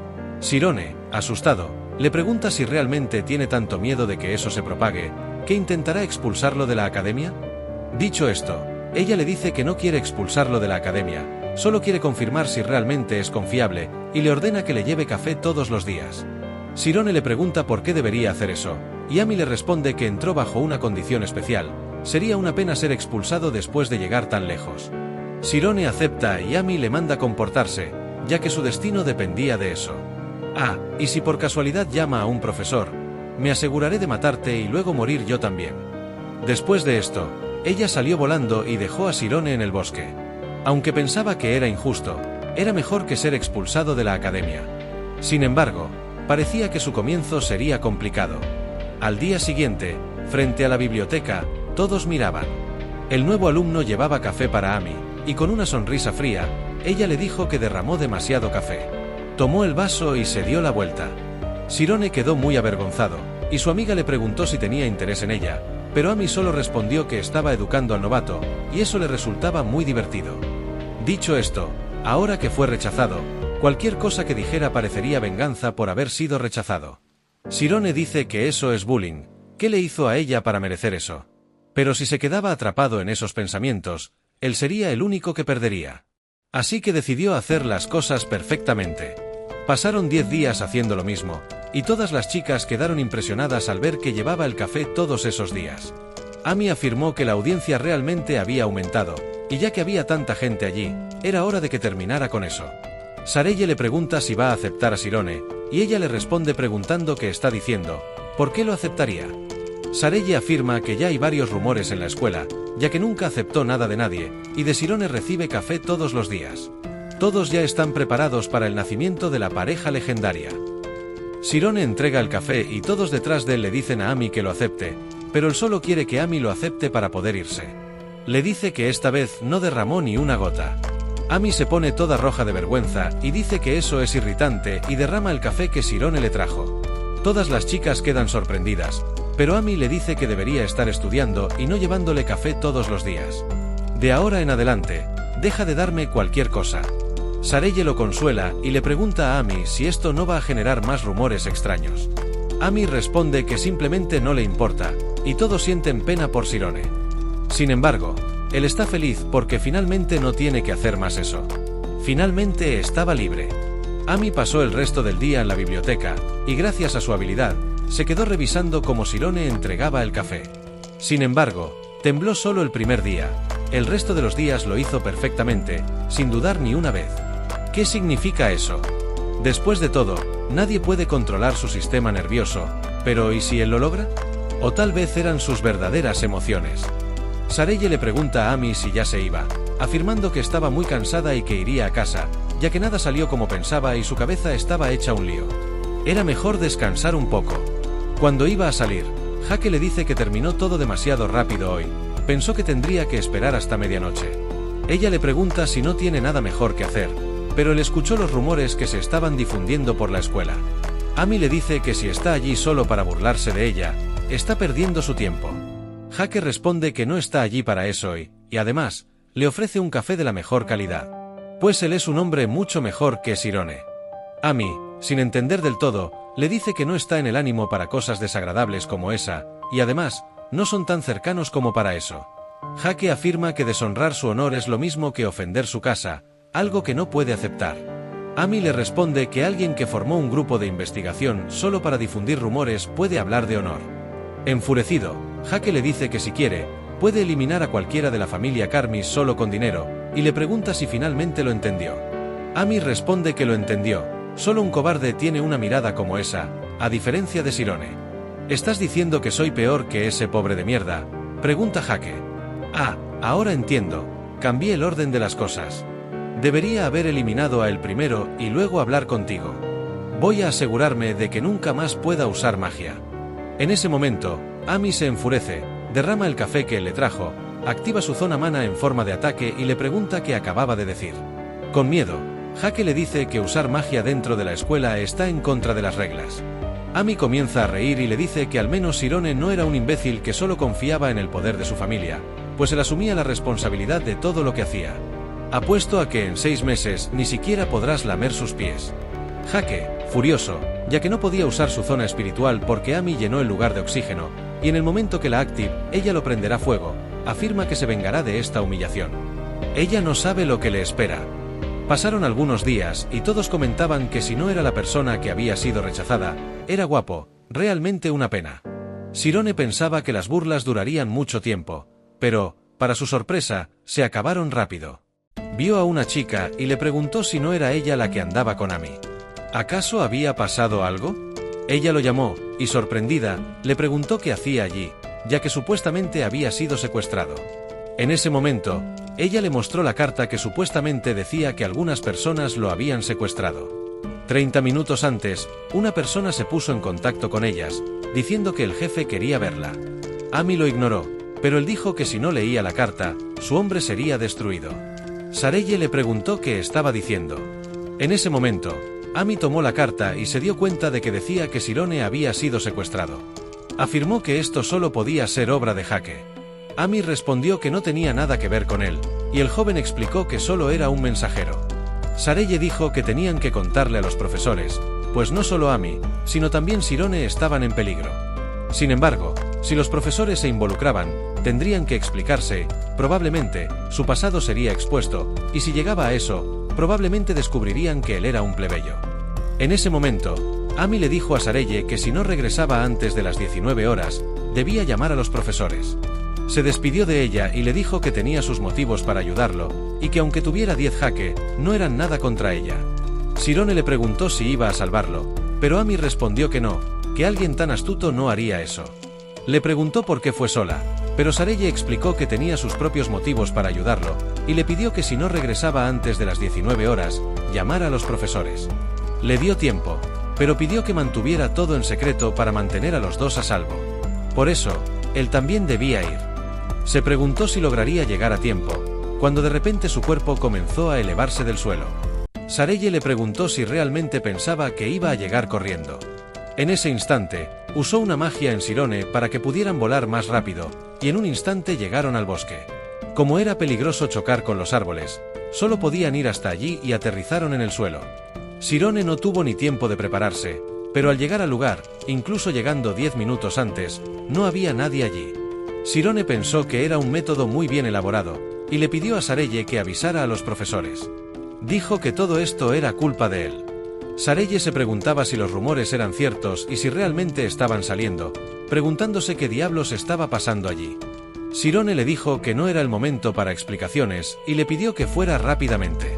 Sirone, asustado, le pregunta si realmente tiene tanto miedo de que eso se propague, que intentará expulsarlo de la academia. Dicho esto, ella le dice que no quiere expulsarlo de la academia, solo quiere confirmar si realmente es confiable, y le ordena que le lleve café todos los días. Sirone le pregunta por qué debería hacer eso, y Amy le responde que entró bajo una condición especial, sería una pena ser expulsado después de llegar tan lejos. Sirone acepta y Amy le manda comportarse, ya que su destino dependía de eso. Ah, y si por casualidad llama a un profesor, me aseguraré de matarte y luego morir yo también. Después de esto, ella salió volando y dejó a Sirone en el bosque. Aunque pensaba que era injusto, era mejor que ser expulsado de la academia. Sin embargo, parecía que su comienzo sería complicado. Al día siguiente, frente a la biblioteca, todos miraban. El nuevo alumno llevaba café para Amy, y con una sonrisa fría, ella le dijo que derramó demasiado café. Tomó el vaso y se dio la vuelta. Sirone quedó muy avergonzado, y su amiga le preguntó si tenía interés en ella, pero Amy solo respondió que estaba educando al novato, y eso le resultaba muy divertido. Dicho esto, ahora que fue rechazado, cualquier cosa que dijera parecería venganza por haber sido rechazado. Sirone dice que eso es bullying, ¿qué le hizo a ella para merecer eso? Pero si se quedaba atrapado en esos pensamientos, él sería el único que perdería. Así que decidió hacer las cosas perfectamente. Pasaron 10 días haciendo lo mismo, y todas las chicas quedaron impresionadas al ver que llevaba el café todos esos días. Amy afirmó que la audiencia realmente había aumentado, y ya que había tanta gente allí, era hora de que terminara con eso. Sareye le pregunta si va a aceptar a Sirone, y ella le responde preguntando qué está diciendo, ¿por qué lo aceptaría? Sareye afirma que ya hay varios rumores en la escuela, ya que nunca aceptó nada de nadie, y de Sirone recibe café todos los días. Todos ya están preparados para el nacimiento de la pareja legendaria. Sirone entrega el café y todos detrás de él le dicen a Amy que lo acepte, pero él solo quiere que Amy lo acepte para poder irse. Le dice que esta vez no derramó ni una gota. Amy se pone toda roja de vergüenza y dice que eso es irritante y derrama el café que Sirone le trajo. Todas las chicas quedan sorprendidas, pero Amy le dice que debería estar estudiando y no llevándole café todos los días. De ahora en adelante, deja de darme cualquier cosa. Sareye lo consuela y le pregunta a Amy si esto no va a generar más rumores extraños. Amy responde que simplemente no le importa, y todos sienten pena por Sirone. Sin embargo, él está feliz porque finalmente no tiene que hacer más eso. Finalmente estaba libre. Amy pasó el resto del día en la biblioteca, y gracias a su habilidad, se quedó revisando cómo Sirone entregaba el café. Sin embargo, tembló solo el primer día, el resto de los días lo hizo perfectamente, sin dudar ni una vez. ¿Qué significa eso? Después de todo, nadie puede controlar su sistema nervioso, pero ¿y si él lo logra? O tal vez eran sus verdaderas emociones. Sareye le pregunta a Amy si ya se iba, afirmando que estaba muy cansada y que iría a casa, ya que nada salió como pensaba y su cabeza estaba hecha un lío. Era mejor descansar un poco. Cuando iba a salir, Hake le dice que terminó todo demasiado rápido hoy, pensó que tendría que esperar hasta medianoche. Ella le pregunta si no tiene nada mejor que hacer, pero él escuchó los rumores que se estaban difundiendo por la escuela. Amy le dice que si está allí solo para burlarse de ella, está perdiendo su tiempo. Hake responde que no está allí para eso y además, le ofrece un café de la mejor calidad. Pues él es un hombre mucho mejor que Shirone. Amy, sin entender del todo, le dice que no está en el ánimo para cosas desagradables como esa, y además, no son tan cercanos como para eso. Hake afirma que deshonrar su honor es lo mismo que ofender su casa, algo que no puede aceptar. Amy le responde que alguien que formó un grupo de investigación solo para difundir rumores puede hablar de honor. Enfurecido, Hake le dice que si quiere, puede eliminar a cualquiera de la familia Karmis solo con dinero, y le pregunta si finalmente lo entendió. Amy responde que lo entendió, solo un cobarde tiene una mirada como esa, a diferencia de Shirone. ¿Estás diciendo que soy peor que ese pobre de mierda?, pregunta Hake. Ah, ahora entiendo, cambié el orden de las cosas. Debería haber eliminado a él primero y luego hablar contigo. Voy a asegurarme de que nunca más pueda usar magia. En ese momento, Amy se enfurece, derrama el café que él le trajo, activa su zona mana en forma de ataque y le pregunta qué acababa de decir. Con miedo, Hake le dice que usar magia dentro de la escuela está en contra de las reglas. Amy comienza a reír y le dice que al menos Shirone no era un imbécil que solo confiaba en el poder de su familia, pues él asumía la responsabilidad de todo lo que hacía. Apuesto a que en 6 meses ni siquiera podrás lamer sus pies. Hake, furioso, ya que no podía usar su zona espiritual porque Amy llenó el lugar de oxígeno, y en el momento que la active, ella lo prenderá fuego, afirma que se vengará de esta humillación. Ella no sabe lo que le espera. Pasaron algunos días y todos comentaban que si no era la persona que había sido rechazada, era guapo, realmente una pena. Shirone pensaba que las burlas durarían mucho tiempo, pero, para su sorpresa, se acabaron rápido. Vio a una chica y le preguntó si no era ella la que andaba con Amy. ¿Acaso había pasado algo? Ella lo llamó, y sorprendida, le preguntó qué hacía allí, ya que supuestamente había sido secuestrado. En ese momento, ella le mostró la carta que supuestamente decía que algunas personas lo habían secuestrado. 30 minutos antes, una persona se puso en contacto con ellas, diciendo que el jefe quería verla. Amy lo ignoró, pero él dijo que si no leía la carta, su hombre sería destruido. Sareye le preguntó qué estaba diciendo. En ese momento, Amy tomó la carta y se dio cuenta de que decía que Shirone había sido secuestrado. Afirmó que esto solo podía ser obra de Hake. Amy respondió que no tenía nada que ver con él, y el joven explicó que solo era un mensajero. Sareye dijo que tenían que contarle a los profesores, pues no solo Amy, sino también Shirone estaban en peligro. Sin embargo, si los profesores se involucraban, tendrían que explicarse, probablemente, su pasado sería expuesto, y si llegaba a eso, probablemente descubrirían que él era un plebeyo. En ese momento, Amy le dijo a Sareye que si no regresaba antes de las 19 horas, debía llamar a los profesores. Se despidió de ella y le dijo que tenía sus motivos para ayudarlo, y que aunque tuviera 10 Hake, no eran nada contra ella. Shirone le preguntó si iba a salvarlo, pero Amy respondió que no, que alguien tan astuto no haría eso. Le preguntó por qué fue sola, pero Sareye explicó que tenía sus propios motivos para ayudarlo, y le pidió que si no regresaba antes de las 19 horas, llamara a los profesores. Le dio tiempo, pero pidió que mantuviera todo en secreto para mantener a los dos a salvo. Por eso, él también debía ir. Se preguntó si lograría llegar a tiempo, cuando de repente su cuerpo comenzó a elevarse del suelo. Sareye le preguntó si realmente pensaba que iba a llegar corriendo. En ese instante, usó una magia en Shirone para que pudieran volar más rápido, y en un instante llegaron al bosque. Como era peligroso chocar con los árboles, solo podían ir hasta allí y aterrizaron en el suelo. Shirone no tuvo ni tiempo de prepararse, pero al llegar al lugar, incluso llegando 10 minutos antes, no había nadie allí. Shirone pensó que era un método muy bien elaborado, y le pidió a Sareye que avisara a los profesores. Dijo que todo esto era culpa de él. Sareye se preguntaba si los rumores eran ciertos y si realmente estaban saliendo, preguntándose qué diablos estaba pasando allí. Shirone le dijo que no era el momento para explicaciones y le pidió que fuera rápidamente.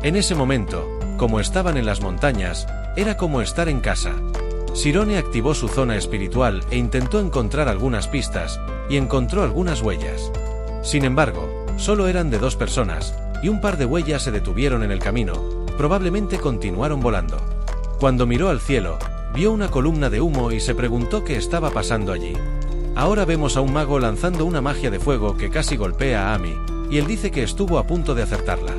En ese momento, como estaban en las montañas, era como estar en casa. Sirone activó su zona espiritual e intentó encontrar algunas pistas, y encontró algunas huellas. Sin embargo, solo eran de 2 personas, y un par de huellas se detuvieron en el camino, probablemente continuaron volando. Cuando miró al cielo, vio una columna de humo y se preguntó qué estaba pasando allí. Ahora vemos a un mago lanzando una magia de fuego que casi golpea a Amy, y él dice que estuvo a punto de acertarla.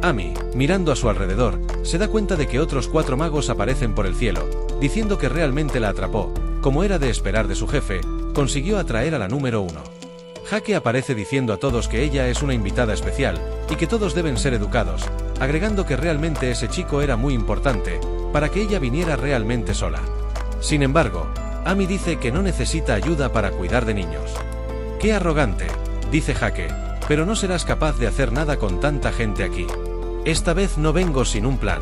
Amy, mirando a su alrededor, se da cuenta de que otros 4 magos aparecen por el cielo, diciendo que realmente la atrapó. Como era de esperar de su jefe, consiguió atraer a la número 1. Hake aparece diciendo a todos que ella es una invitada especial, y que todos deben ser educados, agregando que realmente ese chico era muy importante, para que ella viniera realmente sola. Sin embargo, Amy dice que no necesita ayuda para cuidar de niños. ¡Qué arrogante!, dice Hake, pero no serás capaz de hacer nada con tanta gente aquí. Esta vez no vengo sin un plan.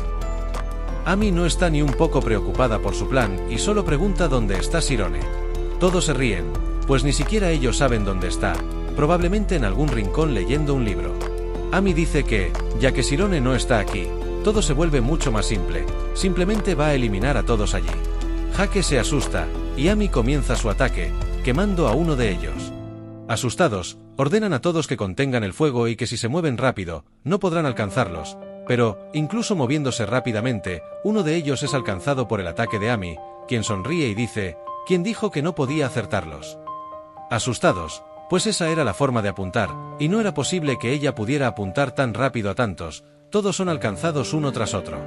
Amy no está ni un poco preocupada por su plan y solo pregunta dónde está Sirone. Todos se ríen, pues ni siquiera ellos saben dónde está, probablemente en algún rincón leyendo un libro. Amy dice que, ya que Sirone no está aquí, todo se vuelve mucho más simple, simplemente va a eliminar a todos allí. Hake se asusta, y Amy comienza su ataque, quemando a uno de ellos. Asustados, ordenan a todos que contengan el fuego y que si se mueven rápido, no podrán alcanzarlos, pero, incluso moviéndose rápidamente, uno de ellos es alcanzado por el ataque de Amy, quien sonríe y dice, ¿quién dijo que no podía acertarlos? Asustados, pues esa era la forma de apuntar, y no era posible que ella pudiera apuntar tan rápido a tantos, todos son alcanzados uno tras otro.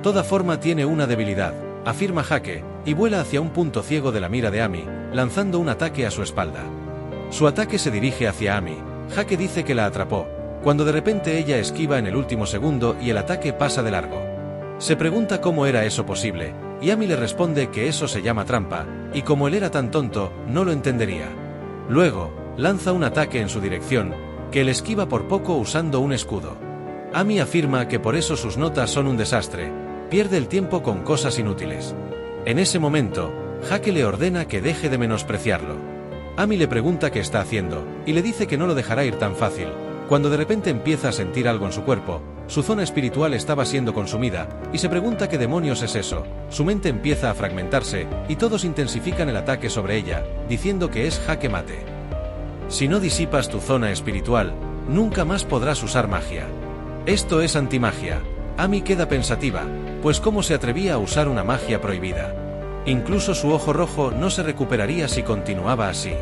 Toda forma tiene una debilidad, afirma Hake, y vuela hacia un punto ciego de la mira de Amy, lanzando un ataque a su espalda. Su ataque se dirige hacia Amy. Hake dice que la atrapó, cuando de repente ella esquiva en el último segundo y el ataque pasa de largo. Se pregunta cómo era eso posible, y Amy le responde que eso se llama trampa, y como él era tan tonto, no lo entendería. Luego, lanza un ataque en su dirección, que él esquiva por poco usando un escudo. Amy afirma que por eso sus notas son un desastre, pierde el tiempo con cosas inútiles. En ese momento, Hake le ordena que deje de menospreciarlo. Amy le pregunta qué está haciendo, y le dice que no lo dejará ir tan fácil, cuando de repente empieza a sentir algo en su cuerpo. Su zona espiritual estaba siendo consumida, y se pregunta qué demonios es eso. Su mente empieza a fragmentarse, y todos intensifican el ataque sobre ella, diciendo que es jaque mate. Si no disipas tu zona espiritual, nunca más podrás usar magia. Esto es antimagia. Amy queda pensativa, pues cómo se atrevía a usar una magia prohibida. Incluso su ojo rojo no se recuperaría si continuaba así.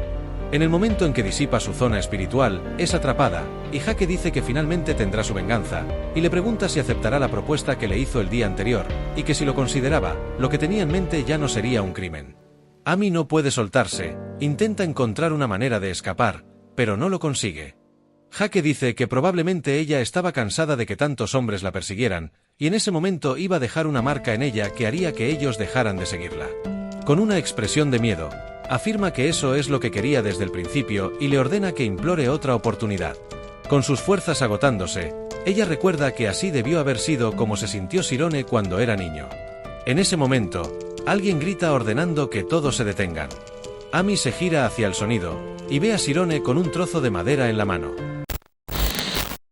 En el momento en que disipa su zona espiritual, es atrapada, y Hake dice que finalmente tendrá su venganza, y le pregunta si aceptará la propuesta que le hizo el día anterior, y que si lo consideraba, lo que tenía en mente ya no sería un crimen. Amy no puede soltarse, intenta encontrar una manera de escapar, pero no lo consigue. Hake dice que probablemente ella estaba cansada de que tantos hombres la persiguieran, y en ese momento iba a dejar una marca en ella que haría que ellos dejaran de seguirla. Con una expresión de miedo, afirma que eso es lo que quería desde el principio y le ordena que implore otra oportunidad. Con sus fuerzas agotándose, ella recuerda que así debió haber sido como se sintió Sirone cuando era niño. En ese momento, alguien grita ordenando que todos se detengan. Amy se gira hacia el sonido, y ve a Sirone con un trozo de madera en la mano.